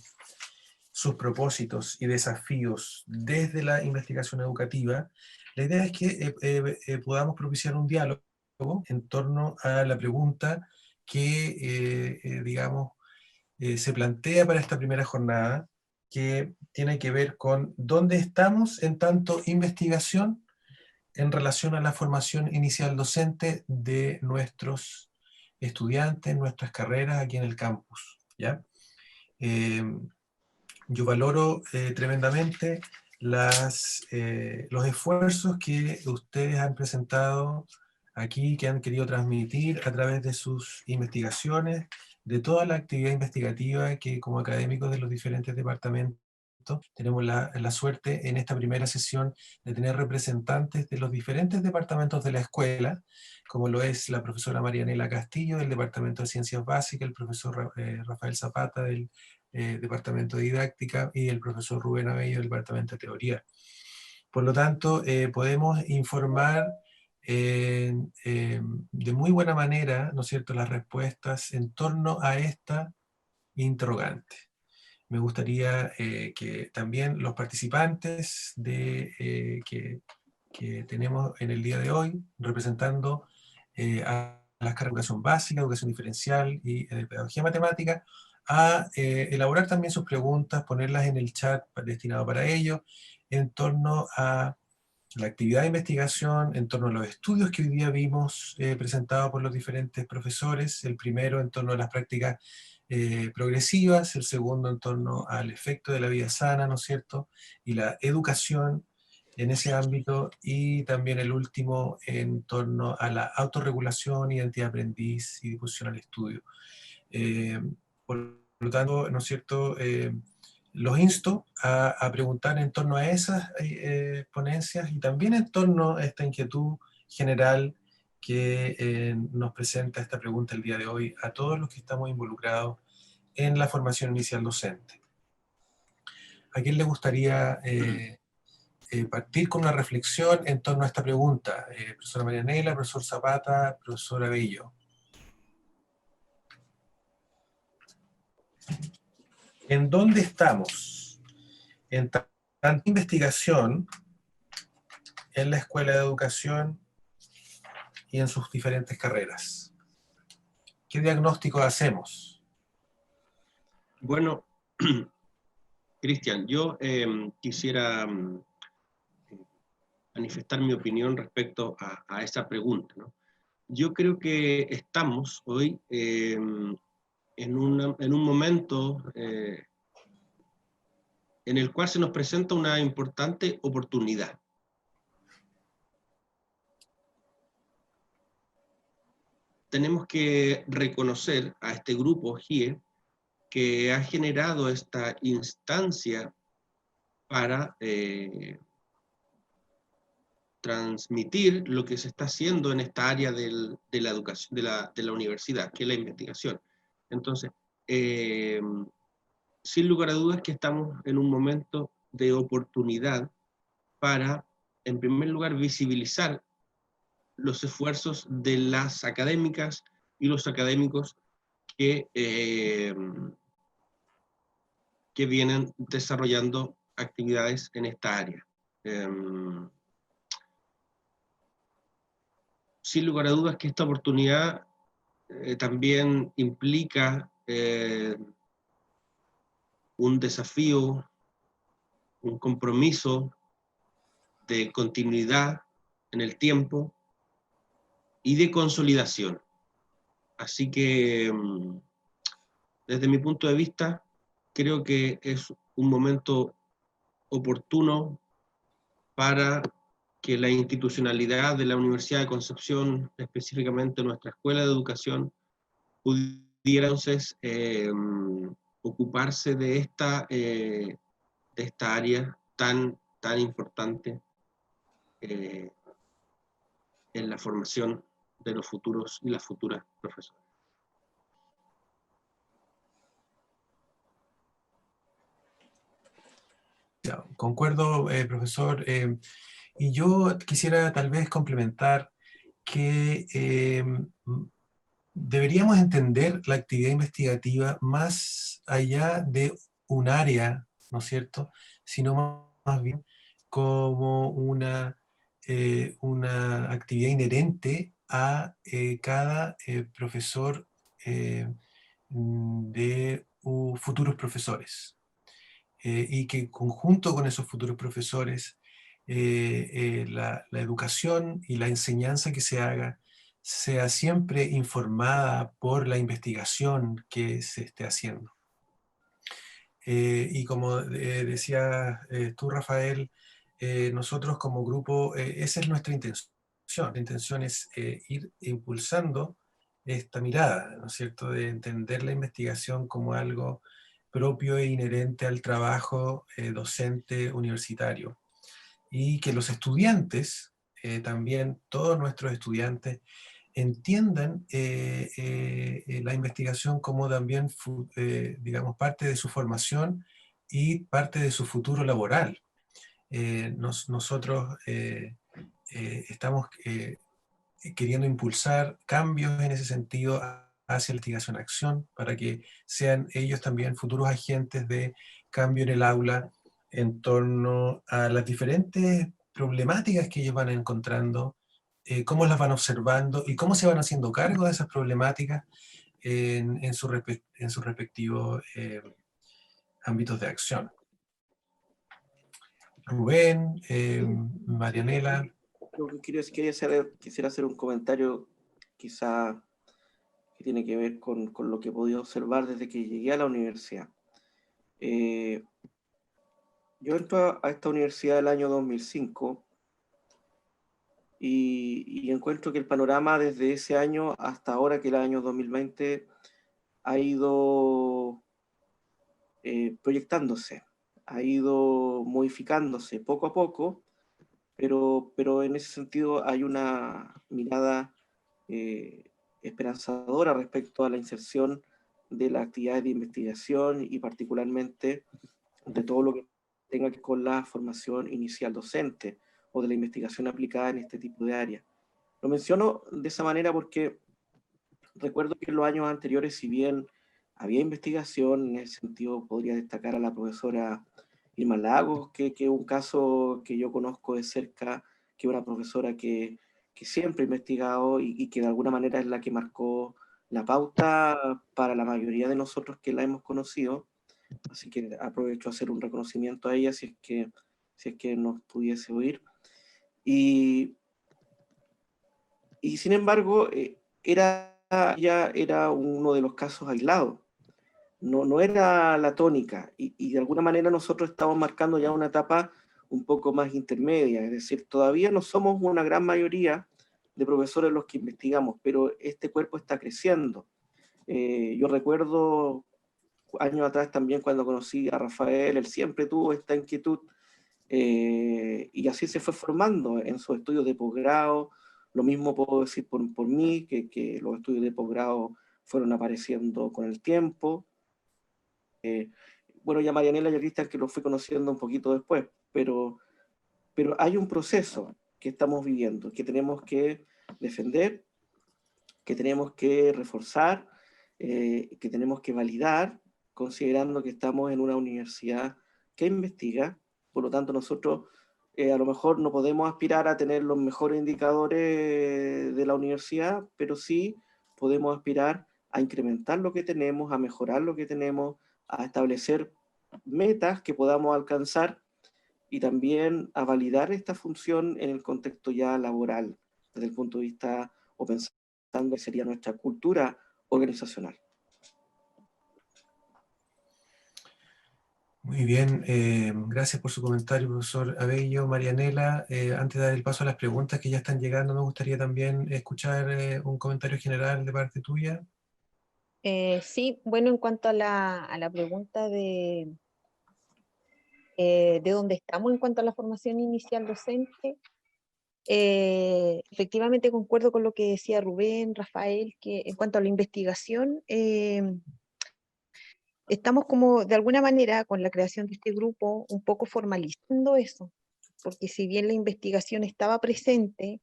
sus propósitos y desafíos desde la investigación educativa, la idea es que podamos propiciar un diálogo en torno a la pregunta que, digamos, se plantea para esta primera jornada, que tiene que ver con dónde estamos en tanto investigación en relación a la formación inicial docente de nuestros estudiantes, nuestras carreras aquí en el campus, ¿ya? Yo valoro tremendamente los esfuerzos que ustedes han presentado aquí, que han querido transmitir a través de sus investigaciones, de toda la actividad investigativa que como académicos de los diferentes departamentos tenemos la suerte en esta primera sesión de tener representantes de los diferentes departamentos de la escuela, como lo es la profesora Marianela Castillo del Departamento de Ciencias Básicas, el profesor Rafael Zapata del Departamento de Didáctica y el profesor Rubén Abello del Departamento de Teoría. Por lo tanto, podemos informar de muy buena manera, ¿no es cierto?, las respuestas en torno a esta interrogante. Me gustaría que también los participantes que tenemos en el día de hoy, representando a las carreras de educación básica, educación diferencial y pedagogía matemática, a elaborar también sus preguntas, ponerlas en el chat destinado para ello, en torno a la actividad de investigación, en torno a los estudios que hoy día vimos presentados por los diferentes profesores, el primero en torno a las prácticas progresivas, el segundo en torno al efecto de la vida sana, ¿no es cierto?, y la educación en ese ámbito, y también el último en torno a la autorregulación, identidad aprendiz y difusión al estudio. Por lo tanto, ¿no es cierto?, los insto a preguntar en torno a esas ponencias y también en torno a esta inquietud general que nos presenta esta pregunta el día de hoy a todos los que estamos involucrados en la formación inicial docente. ¿A quién le gustaría partir con una reflexión en torno a esta pregunta? Profesora Marianela, profesor Zapata, profesora Bello. ¿En dónde estamos en tanta investigación en la Escuela de Educación y en sus diferentes carreras? ¿Qué diagnóstico hacemos? Bueno, Cristian, yo quisiera manifestar mi opinión respecto a esa pregunta, ¿no? Yo creo que estamos hoy en un momento en el cual se nos presenta una importante oportunidad. Tenemos que reconocer a este grupo GIE que ha generado esta instancia para transmitir lo que se está haciendo en esta área de la educación, de la universidad, que es la investigación. Entonces, sin lugar a dudas que estamos en un momento de oportunidad para, en primer lugar, visibilizar los esfuerzos de las académicas y los académicos que vienen desarrollando actividades en esta área. Sin lugar a dudas que esta oportunidad también implica un desafío, un compromiso de continuidad en el tiempo y de consolidación. Así que, desde mi punto de vista, creo que es un momento oportuno para que la institucionalidad de la Universidad de Concepción, específicamente nuestra Escuela de Educación, pudiera entonces ocuparse de esta área tan importante en la formación de los futuros y las futuras profesores. Concuerdo, profesor. Y yo quisiera tal vez complementar que deberíamos entender la actividad investigativa más allá de un área, ¿no es cierto?, sino más bien como una actividad inherente a cada profesor de futuros profesores. Y que conjunto con esos futuros profesores, la educación y la enseñanza que se haga sea siempre informada por la investigación que se esté haciendo. Y como decía tú, Rafael, nosotros como grupo, esa es nuestra intención. La intención es ir impulsando esta mirada, ¿no es cierto?, de entender la investigación como algo propio e inherente al trabajo docente universitario. Y que los estudiantes, también todos nuestros estudiantes, entiendan la investigación como también, digamos, parte de su formación y parte de su futuro laboral. Nosotros estamos queriendo impulsar cambios en ese sentido hacia la investigación-acción para que sean ellos también futuros agentes de cambio en el aula en torno a las diferentes problemáticas que ellos van encontrando, cómo las van observando y cómo se van haciendo cargo de esas problemáticas en sus respectivos ámbitos de acción. Rubén, Marianela. Lo que quisiera hacer un comentario quizá que tiene que ver con lo que he podido observar desde que llegué a la universidad. Yo entro a esta universidad el año 2005 y encuentro que el panorama desde ese año hasta ahora, que el año 2020, ha ido proyectándose, ha ido modificándose poco a poco, pero en ese sentido hay una mirada esperanzadora respecto a la inserción de las actividades de investigación y particularmente de todo lo que tenga que ver con la formación inicial docente o de la investigación aplicada en este tipo de áreas. Lo menciono de esa manera porque recuerdo que en los años anteriores, si bien había investigación, en ese sentido podría destacar a la profesora Irma Lagos, que es un caso que yo conozco de cerca, que es una profesora que siempre ha investigado y que de alguna manera es la que marcó la pauta para la mayoría de nosotros que la hemos conocido. Así que aprovecho a hacer un reconocimiento a ella si es que nos pudiese oír. Y sin embargo, ya era uno de los casos aislados. No era la tónica, y de alguna manera nosotros estamos marcando ya una etapa un poco más intermedia, es decir, todavía no somos una gran mayoría de profesores los que investigamos, pero este cuerpo está creciendo. Yo recuerdo años atrás también cuando conocí a Rafael, él siempre tuvo esta inquietud, y así se fue formando en sus estudios de posgrado. Lo mismo puedo decir por mí, que los estudios de posgrado fueron apareciendo con el tiempo. Bueno, ya Marianela y a Cristian que lo fui conociendo un poquito después, pero hay un proceso que estamos viviendo, que tenemos que defender, que tenemos que reforzar, que tenemos que validar, considerando que estamos en una universidad que investiga. Por lo tanto, nosotros a lo mejor no podemos aspirar a tener los mejores indicadores de la universidad, pero sí podemos aspirar a incrementar lo que tenemos, a mejorar lo que tenemos, a establecer metas que podamos alcanzar y también a validar esta función en el contexto ya laboral, desde el punto de vista o pensando que sería nuestra cultura organizacional. Muy bien, gracias por su comentario, profesor Abello. Marianela, antes de dar el paso a las preguntas que ya están llegando, me gustaría también escuchar un comentario general de parte tuya. Sí, bueno, en cuanto a la pregunta de dónde estamos en cuanto a la formación inicial docente, efectivamente concuerdo con lo que decía Rubén, Rafael, que en cuanto a la investigación, estamos como de alguna manera con la creación de este grupo un poco formalizando eso, porque si bien la investigación estaba presente,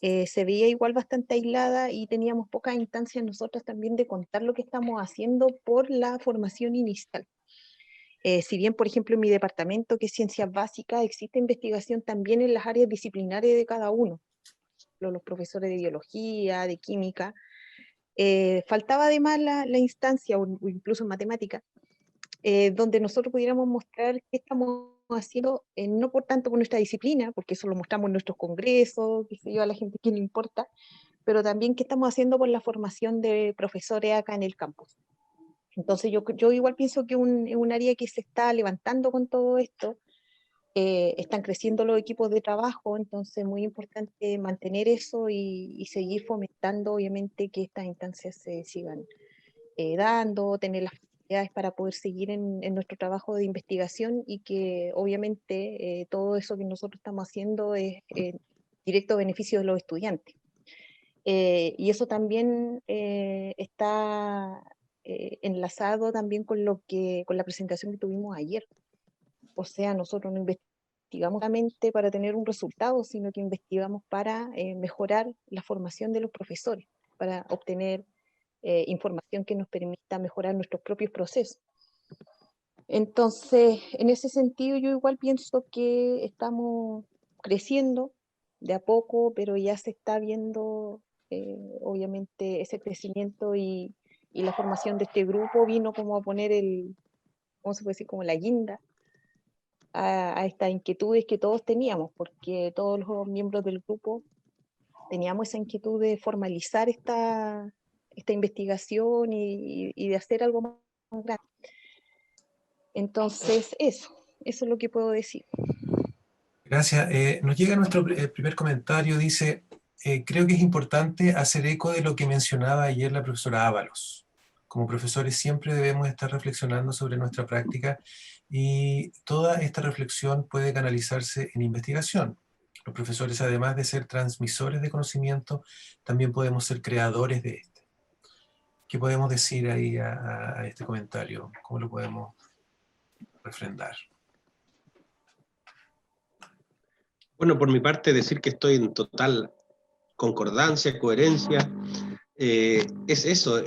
se veía igual bastante aislada y teníamos pocas instancias nosotros también de contar lo que estamos haciendo por la formación inicial. Si bien, por ejemplo, en mi departamento, que es Ciencias Básicas, existe investigación también en las áreas disciplinares de cada uno, los profesores de biología, de química, faltaba además la instancia, o incluso en matemática, donde nosotros pudiéramos mostrar qué estamos haciendo, no por tanto por nuestra disciplina, porque eso lo mostramos en nuestros congresos, qué sé yo, a la gente que le importa, pero también qué estamos haciendo por la formación de profesores acá en el campus. Entonces yo igual pienso que es un área que se está levantando con todo esto, están creciendo los equipos de trabajo, entonces es muy importante mantener eso y seguir fomentando, obviamente, que estas instancias se sigan dando, tener las facilidades para poder seguir en nuestro trabajo de investigación y que obviamente todo eso que nosotros estamos haciendo es directo beneficio de los estudiantes. Y eso también está enlazado también con la presentación que tuvimos ayer. O sea, nosotros no investigamos solamente para tener un resultado, sino que investigamos para mejorar la formación de los profesores, para obtener información que nos permita mejorar nuestros propios procesos. Entonces, en ese sentido, yo igual pienso que estamos creciendo de a poco, pero ya se está viendo, obviamente, ese crecimiento y la formación de este grupo vino como a poner ¿cómo se puede decir? Como la guinda a estas inquietudes que todos teníamos, porque todos los miembros del grupo teníamos esa inquietud de formalizar esta investigación y de hacer algo más grande. Entonces, eso es lo que puedo decir. Gracias. Nos llega nuestro primer comentario, dice, creo que es importante hacer eco de lo que mencionaba ayer la profesora Ábalos. Como profesores siempre debemos estar reflexionando sobre nuestra práctica y toda esta reflexión puede canalizarse en investigación. Los profesores, además de ser transmisores de conocimiento, también podemos ser creadores de este. ¿Qué podemos decir ahí a este comentario? ¿Cómo lo podemos refrendar? Bueno, por mi parte, decir que estoy en total concordancia, coherencia, es eso,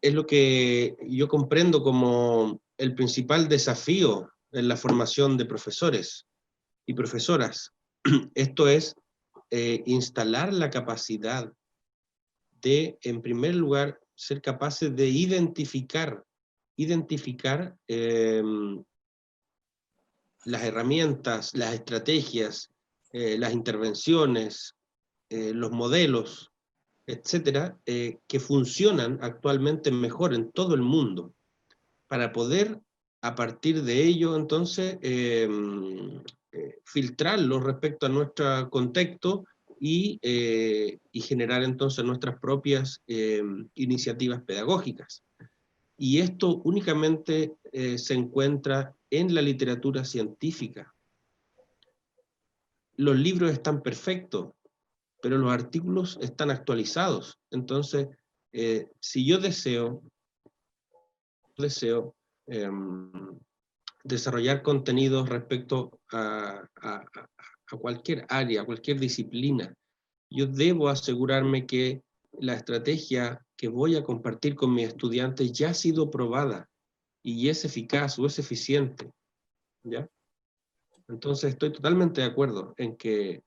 es lo que yo comprendo como el principal desafío en la formación de profesores y profesoras. Esto es instalar la capacidad de, en primer lugar, ser capaces de identificar las herramientas, las estrategias, las intervenciones, los modelos, etcétera, que funcionan actualmente mejor en todo el mundo, para poder, a partir de ello, entonces, filtrarlo respecto a nuestro contexto y generar entonces nuestras propias iniciativas pedagógicas. Y esto únicamente se encuentra en la literatura científica. Los libros están perfectos, pero los artículos están actualizados. Entonces, si yo deseo desarrollar contenidos respecto a cualquier área, a cualquier disciplina, yo debo asegurarme que la estrategia que voy a compartir con mis estudiantes ya ha sido probada y es eficaz o es eficiente, ¿ya? Entonces estoy totalmente de acuerdo en que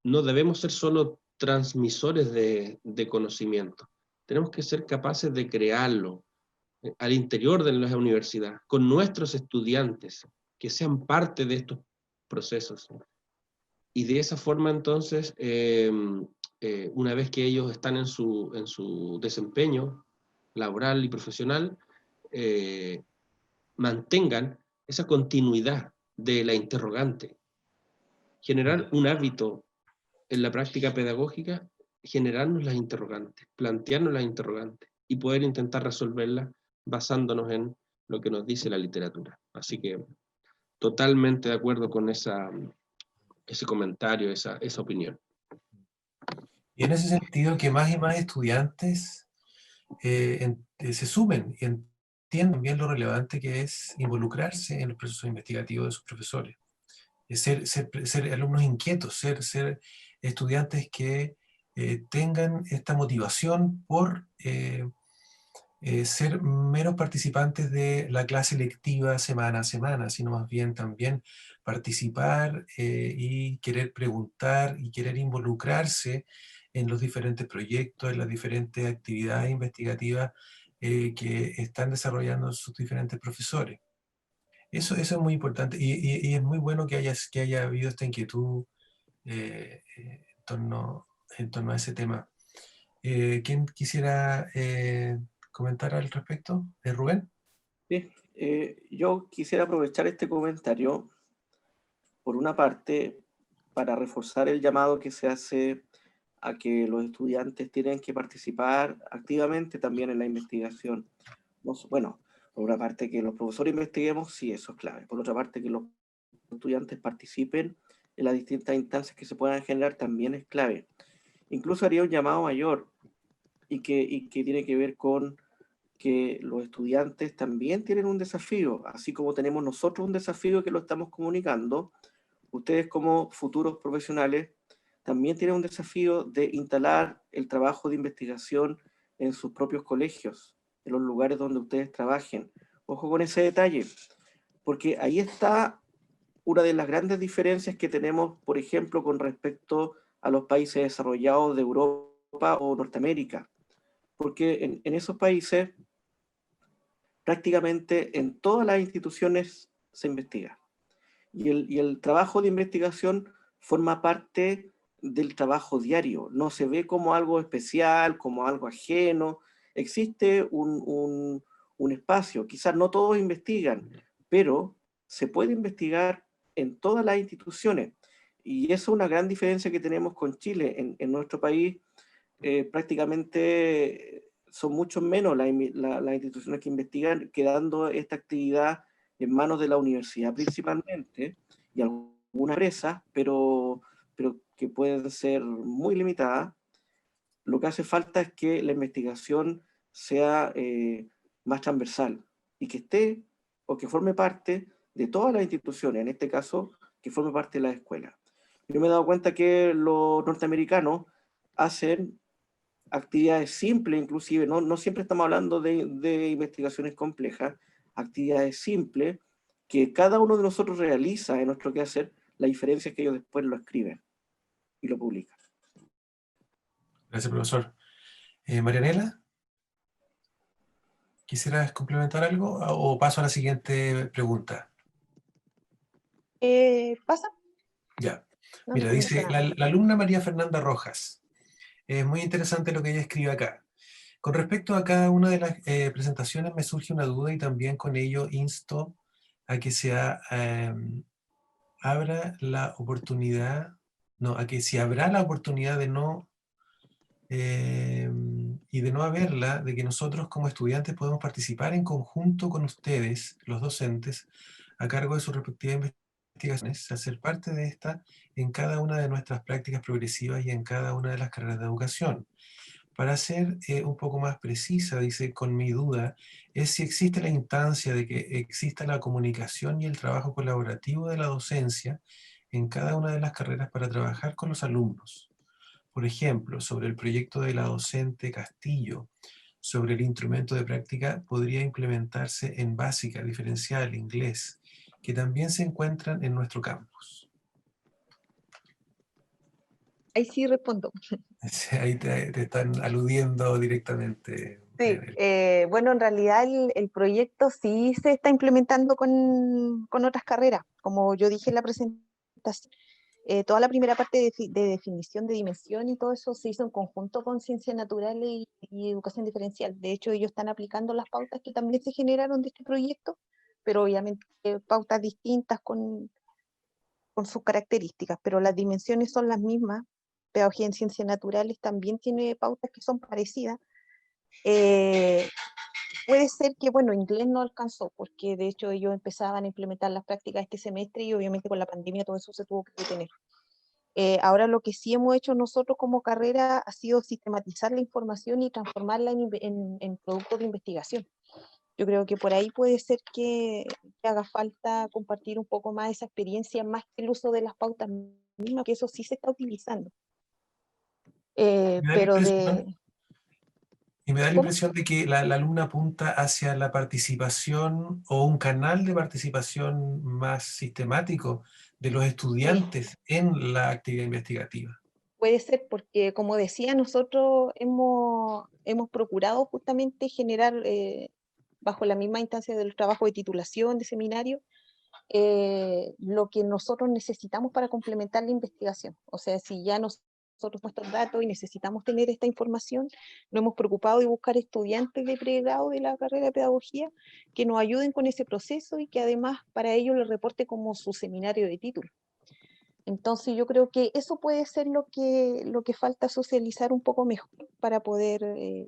no debemos ser solo transmisores de conocimiento, tenemos que ser capaces de crearlo al interior de la universidad, con nuestros estudiantes, que sean parte de estos procesos. Y de esa forma entonces, una vez que ellos están en su desempeño laboral y profesional, mantengan esa continuidad de la interrogante. Generar un hábito en la práctica pedagógica, generarnos las interrogantes, plantearnos las interrogantes y poder intentar resolverlas basándonos en lo que nos dice la literatura. Así que totalmente de acuerdo con ese comentario, esa opinión. Y en ese sentido, que más y más estudiantes se sumen y entiendan bien lo relevante que es involucrarse en el proceso investigativo de sus profesores. Ser alumnos inquietos, ser estudiantes que tengan esta motivación por ser meros participantes de la clase lectiva semana a semana, sino más bien también participar y querer preguntar y querer involucrarse en los diferentes proyectos, en las diferentes actividades investigativas que están desarrollando sus diferentes profesores. Eso es muy importante y es muy bueno que haya habido esta inquietud en torno a ese tema. ¿Quién quisiera comentar al respecto? ¿Rubén? Sí, yo quisiera aprovechar este comentario, por una parte, para reforzar el llamado que se hace a que los estudiantes tienen que participar activamente también en la investigación. Bueno, por una parte que los profesores investiguemos, sí, eso es clave. Por otra parte, que los estudiantes participen en las distintas instancias que se puedan generar también es clave. Incluso haría un llamado mayor y que tiene que ver con que los estudiantes también tienen un desafío, así como tenemos nosotros un desafío que lo estamos comunicando, ustedes como futuros profesionales también tienen un desafío de instalar el trabajo de investigación en sus propios colegios, en los lugares donde ustedes trabajen. Ojo con ese detalle, porque ahí está una de las grandes diferencias que tenemos, por ejemplo, con respecto a los países desarrollados de Europa o Norteamérica, porque en esos países prácticamente en todas las instituciones se investiga. Y el trabajo de investigación forma parte del trabajo diario, no se ve como algo especial, como algo ajeno. Existe un espacio, quizás no todos investigan, pero se puede investigar en todas las instituciones. Y eso es una gran diferencia que tenemos con Chile. En nuestro país prácticamente son mucho menos las instituciones que investigan, quedando esta actividad en manos de la universidad principalmente y algunas empresas, pero que pueden ser muy limitadas. Lo que hace falta es que la investigación sea más transversal y que esté o que forme parte de todas las instituciones, en este caso, que forme parte de la escuela. Yo me he dado cuenta que los norteamericanos hacen actividades simples, inclusive, no siempre estamos hablando de investigaciones complejas, actividades simples que cada uno de nosotros realiza en nuestro quehacer. La diferencia es que ellos después lo escriben y lo publican. Gracias, profesor. Marianela, ¿quisieras complementar algo o paso a la siguiente pregunta? ¿Pasa? Ya. No, Mira, no dice pasa nada. la alumna María Fernanda Rojas. Es muy interesante lo que ella escribe acá. Con respecto a cada una de las presentaciones me surge una duda y también con ello insto a que abra la oportunidad, no, a que si habrá la oportunidad de no, y de no haberla, de que nosotros como estudiantes podemos participar en conjunto con ustedes, los docentes, a cargo de sus respectivas investigaciones, hacer parte de esta en cada una de nuestras prácticas progresivas y en cada una de las carreras de educación. Para ser un poco más precisa, dice, con mi duda, es si existe la instancia de que exista la comunicación y el trabajo colaborativo de la docencia en cada una de las carreras para trabajar con los alumnos. Por ejemplo, sobre el proyecto de la docente Castillo, sobre el instrumento de práctica podría implementarse en básica, diferencial, inglés, que también se encuentran en nuestro campus. Ahí sí respondo. Ahí te están aludiendo directamente. Sí, bueno, en realidad el proyecto sí se está implementando con otras carreras. Como yo dije en la presentación, toda la primera parte de definición de dimensión y todo eso se hizo en conjunto con ciencias naturales y educación diferencial. De hecho, ellos están aplicando las pautas que también se generaron de este proyecto, pero obviamente pautas distintas con sus características, pero las dimensiones son las mismas. Pedagogía en ciencias naturales también tiene pautas que son parecidas. Puede ser que, bueno, inglés no alcanzó, porque de hecho ellos empezaban a implementar las prácticas este semestre y obviamente con la pandemia todo eso se tuvo que detener. Ahora lo que sí hemos hecho nosotros como carrera ha sido sistematizar la información y transformarla en productos de investigación. Yo creo que por ahí puede ser que haga falta compartir un poco más esa experiencia, más que el uso de las pautas mismas, que eso sí se está utilizando. Me da la Pero impresión- Y me da la ¿Cómo? impresión de que la alumna apunta hacia la participación o un canal de participación más sistemático de los Sí, estudiantes en la actividad investigativa. puede ser porque, como decía, nosotros hemos procurado justamente generar, bajo la misma instancia del trabajo de titulación, de seminario, lo que nosotros necesitamos para complementar la investigación. O sea, si ya nosotros nuestros datos y necesitamos tener esta información, nos hemos preocupado de buscar estudiantes de pregrado de la carrera de pedagogía que nos ayuden con ese proceso y que además para ellos les reporte como su seminario de título. Entonces yo creo que eso puede ser lo que falta socializar un poco mejor para poder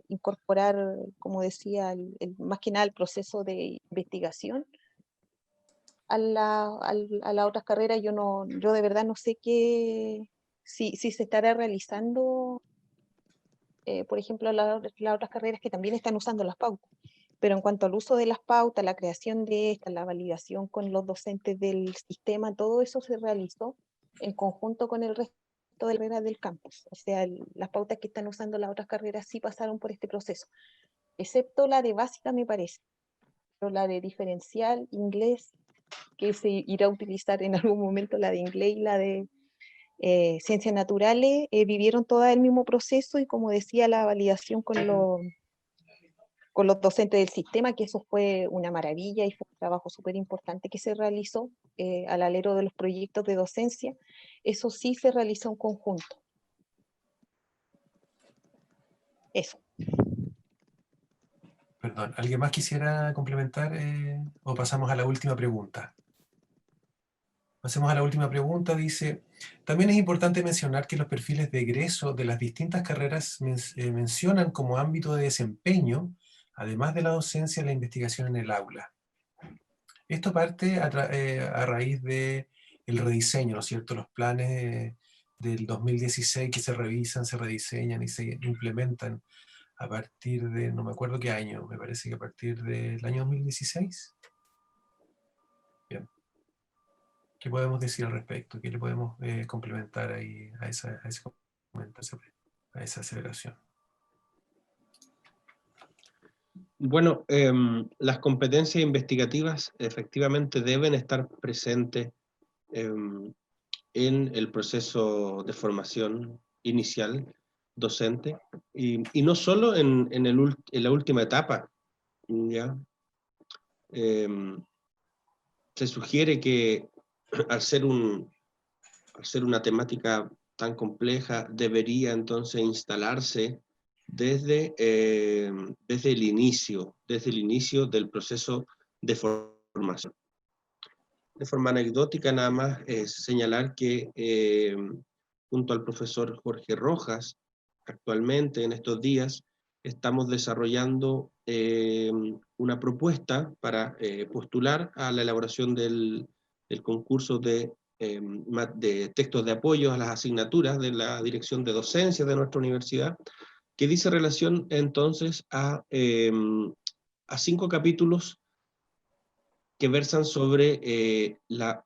incorporar, como decía, más que nada el proceso de investigación a las otras carreras. Yo de verdad no sé si se estará realizando, por ejemplo, las otras carreras que también están usando las pautas. Pero en cuanto al uso de las pautas, la creación de estas, la validación con los docentes del sistema, todo eso se realizó en conjunto con el resto de las carreras del campus. O sea, las pautas que están usando las otras carreras sí pasaron por este proceso, excepto la de básica, me parece. Pero la de diferencial, inglés, que se irá a utilizar en algún momento, la de inglés y la de ciencias naturales, vivieron todo el mismo proceso y, como decía, la validación con los docentes del sistema, que eso fue una maravilla y fue un trabajo súper importante que se realizó al alero de los proyectos de docencia. Eso sí se realizó en conjunto. Eso. Perdón, ¿alguien más quisiera complementar o pasamos a la última pregunta? Pasemos a la última pregunta. Dice, también es importante mencionar que los perfiles de egreso de las distintas carreras mencionan como ámbito de desempeño, además de la docencia, la investigación en el aula. Esto parte a raíz del rediseño, ¿no es cierto? Los planes del 2016 que se revisan, se rediseñan y se implementan a partir de, no me acuerdo qué año, me parece que a partir del año 2016. Bien. ¿Qué podemos decir al respecto? ¿Qué le podemos complementar ahí a ese comentario, a esa aceleración? Bueno, las competencias investigativas efectivamente deben estar presentes en el proceso de formación inicial docente y no solo en la última etapa, ¿ya? Se sugiere que al ser una temática tan compleja, debería entonces instalarse desde el inicio del proceso de formación. De forma anecdótica nada más señalar que junto al profesor Jorge Rojas, actualmente en estos días, estamos desarrollando una propuesta para postular a la elaboración del concurso de textos de apoyo a las asignaturas de la Dirección de Docencia de nuestra universidad, que dice relación entonces a 5 capítulos que versan sobre la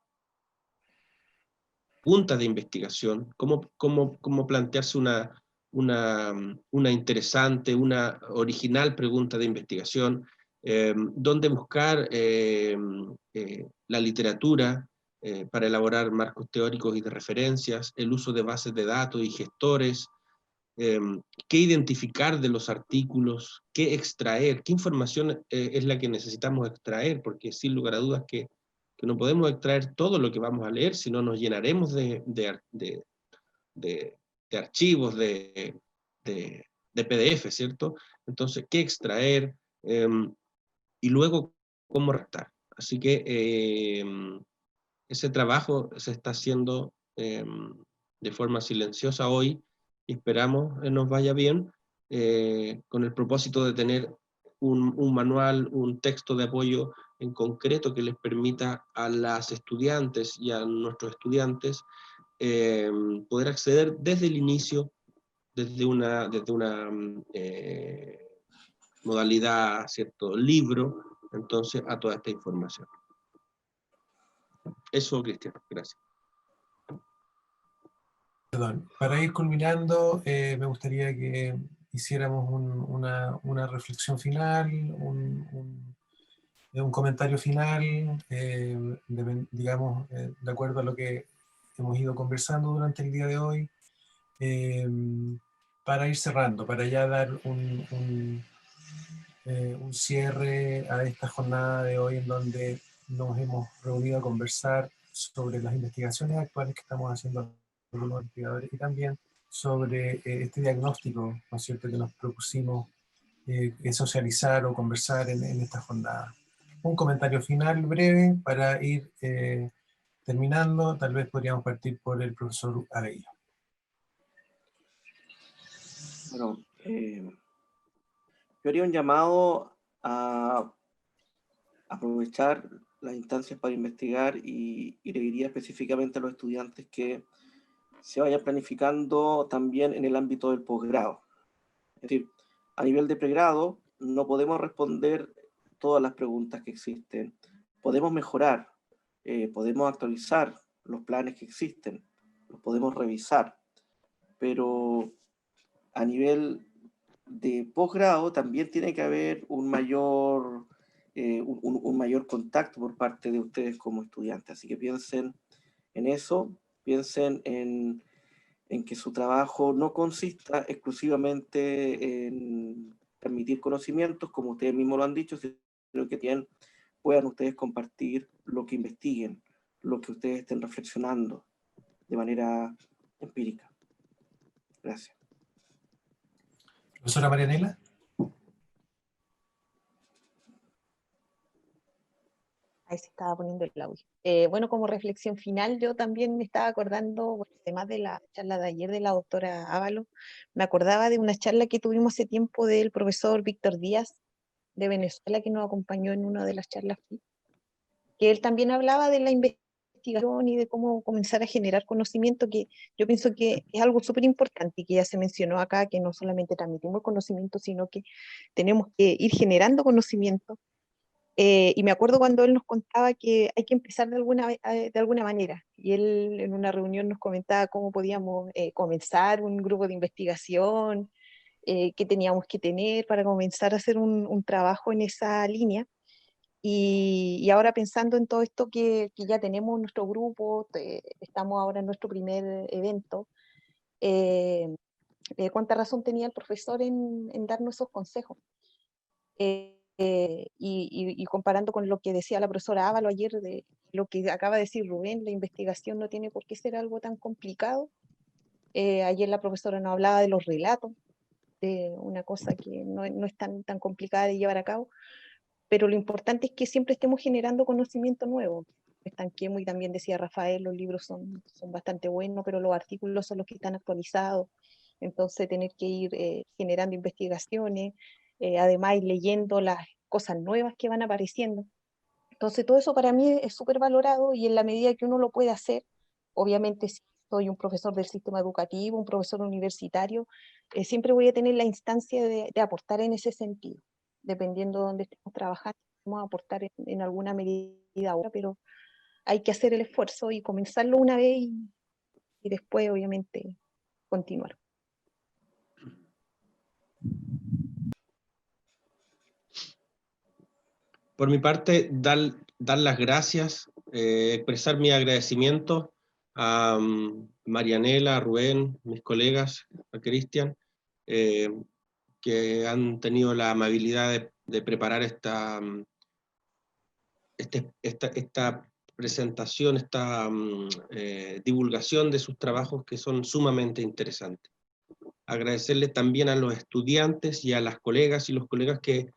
punta de investigación, cómo plantearse una interesante, una original pregunta de investigación, dónde buscar la literatura para elaborar marcos teóricos y de referencias, el uso de bases de datos y gestores, qué identificar de los artículos, qué extraer, qué información es la que necesitamos extraer, porque sin lugar a dudas que no podemos extraer todo lo que vamos a leer, si no nos llenaremos de archivos, de PDF, ¿cierto? Entonces, ¿qué extraer? Y luego, ¿cómo redactar? Así que ese trabajo se está haciendo de forma silenciosa hoy y esperamos nos vaya bien con el propósito de tener un manual, un texto de apoyo en concreto que les permita a las estudiantes y a nuestros estudiantes poder acceder desde el inicio, desde una modalidad, ¿cierto?, libro, entonces, a toda esta información. Eso, Cristian, gracias. Perdón, para ir culminando, me gustaría que hiciéramos una reflexión final, un comentario final, digamos, de acuerdo a lo que hemos ido conversando durante el día de hoy, para ir cerrando, para ya dar un cierre a esta jornada de hoy en donde nos hemos reunido a conversar sobre las investigaciones actuales que estamos haciendo algunos investigadores y también sobre este diagnóstico, ¿no es cierto?, que nos propusimos socializar o conversar en esta jornada. Un comentario final breve para ir terminando. Tal vez podríamos partir por el profesor Abello. Bueno, yo haría un llamado a aprovechar las instancias para investigar y le diría específicamente a los estudiantes que se vaya planificando también en el ámbito del posgrado. Es decir, a nivel de pregrado no podemos responder todas las preguntas que existen. Podemos mejorar, podemos actualizar los planes que existen, los podemos revisar, pero a nivel de posgrado también tiene que haber un mayor contacto por parte de ustedes como estudiantes. Así que piensen en eso, piensen en que su trabajo no consista exclusivamente en transmitir conocimientos, como ustedes mismos lo han dicho, sino que puedan ustedes compartir lo que investiguen, lo que ustedes estén reflexionando de manera empírica. Gracias. Profesora Marianela. Ahí se estaba poniendo el audio. Bueno, como reflexión final, yo también me estaba acordando, bueno, además de la charla de ayer de la doctora Ávalo, me acordaba de una charla que tuvimos hace tiempo del profesor Víctor Díaz de Venezuela, que nos acompañó en una de las charlas, que él también hablaba de la investigación y de cómo comenzar a generar conocimiento, que yo pienso que es algo súper importante y que ya se mencionó acá, que no solamente transmitimos conocimiento, sino que tenemos que ir generando conocimiento. Y me acuerdo cuando él nos contaba que hay que empezar de alguna manera, y él en una reunión nos comentaba cómo podíamos comenzar un grupo de investigación, qué teníamos que tener para comenzar a hacer un trabajo en esa línea. Y ahora pensando en todo esto que ya tenemos nuestro grupo, estamos ahora en nuestro primer evento, cuánta razón tenía el profesor en darnos esos consejos. Y comparando con lo que decía la profesora Ávalo ayer, de lo que acaba de decir Rubén, la investigación no tiene por qué ser algo tan complicado. Ayer la profesora nos hablaba de los relatos, de una cosa que no es tan complicada de llevar a cabo, pero lo importante es que siempre estemos generando conocimiento nuevo. Estanquemos, y también decía Rafael, los libros son bastante buenos, pero los artículos son los que están actualizados, entonces tener que ir generando investigaciones, además ir leyendo las cosas nuevas que van apareciendo. Entonces todo eso para mí es súper valorado, y en la medida que uno lo puede hacer, obviamente si soy un profesor del sistema educativo, un profesor universitario, siempre voy a tener la instancia de aportar en ese sentido, dependiendo de dónde estemos trabajando, vamos a aportar en alguna medida ahora, pero hay que hacer el esfuerzo y comenzarlo una vez y después obviamente continuar. Por mi parte, dar las gracias, expresar mi agradecimiento a Marianela, a Rubén, mis colegas, a Cristian, que han tenido la amabilidad de preparar esta presentación, esta divulgación de sus trabajos, que son sumamente interesantes. Agradecerles también a los estudiantes y a las colegas y los colegas que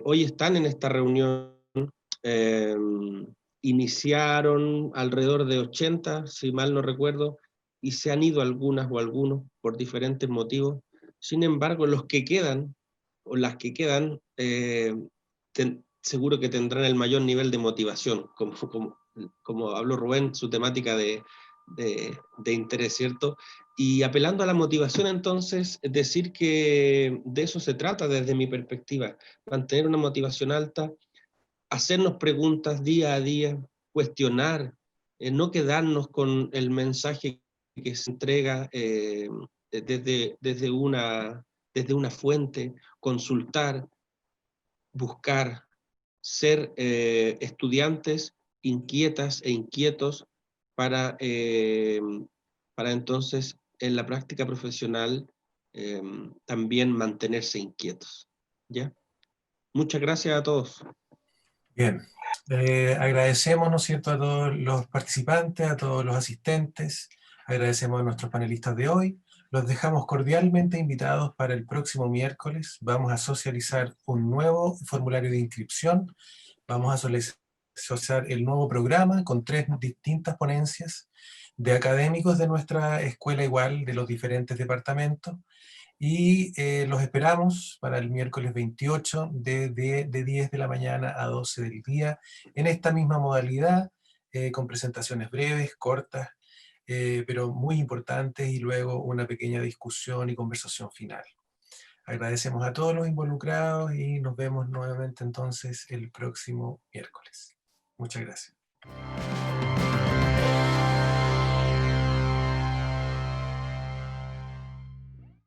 hoy están en esta reunión. Iniciaron alrededor de 80, si mal no recuerdo, y se han ido algunas o algunos por diferentes motivos. Sin embargo, los que quedan, o las que quedan, seguro que tendrán el mayor nivel de motivación, como habló Rubén, su temática de de interés, ¿cierto? Y apelando a la motivación, entonces, decir que de eso se trata desde mi perspectiva, mantener una motivación alta, hacernos preguntas día a día, cuestionar, no quedarnos con el mensaje que se entrega desde una fuente, consultar, buscar, ser estudiantes inquietas e inquietos para entonces en la práctica profesional también mantenerse inquietos. ¿Ya? Muchas gracias a todos. Bien, agradecemos, ¿no es cierto?, a todos los participantes, a todos los asistentes, agradecemos a nuestros panelistas de hoy, los dejamos cordialmente invitados para el próximo miércoles. Vamos a socializar un nuevo formulario de inscripción, vamos a socializar el nuevo programa con 3 distintas ponencias de académicos de nuestra escuela igual, de los diferentes departamentos, y los esperamos para el miércoles 28 de 10 de la mañana a 12 del día, en esta misma modalidad, con presentaciones breves, cortas, pero muy importantes, y luego una pequeña discusión y conversación final. Agradecemos a todos los involucrados y nos vemos nuevamente entonces el próximo miércoles. Muchas gracias.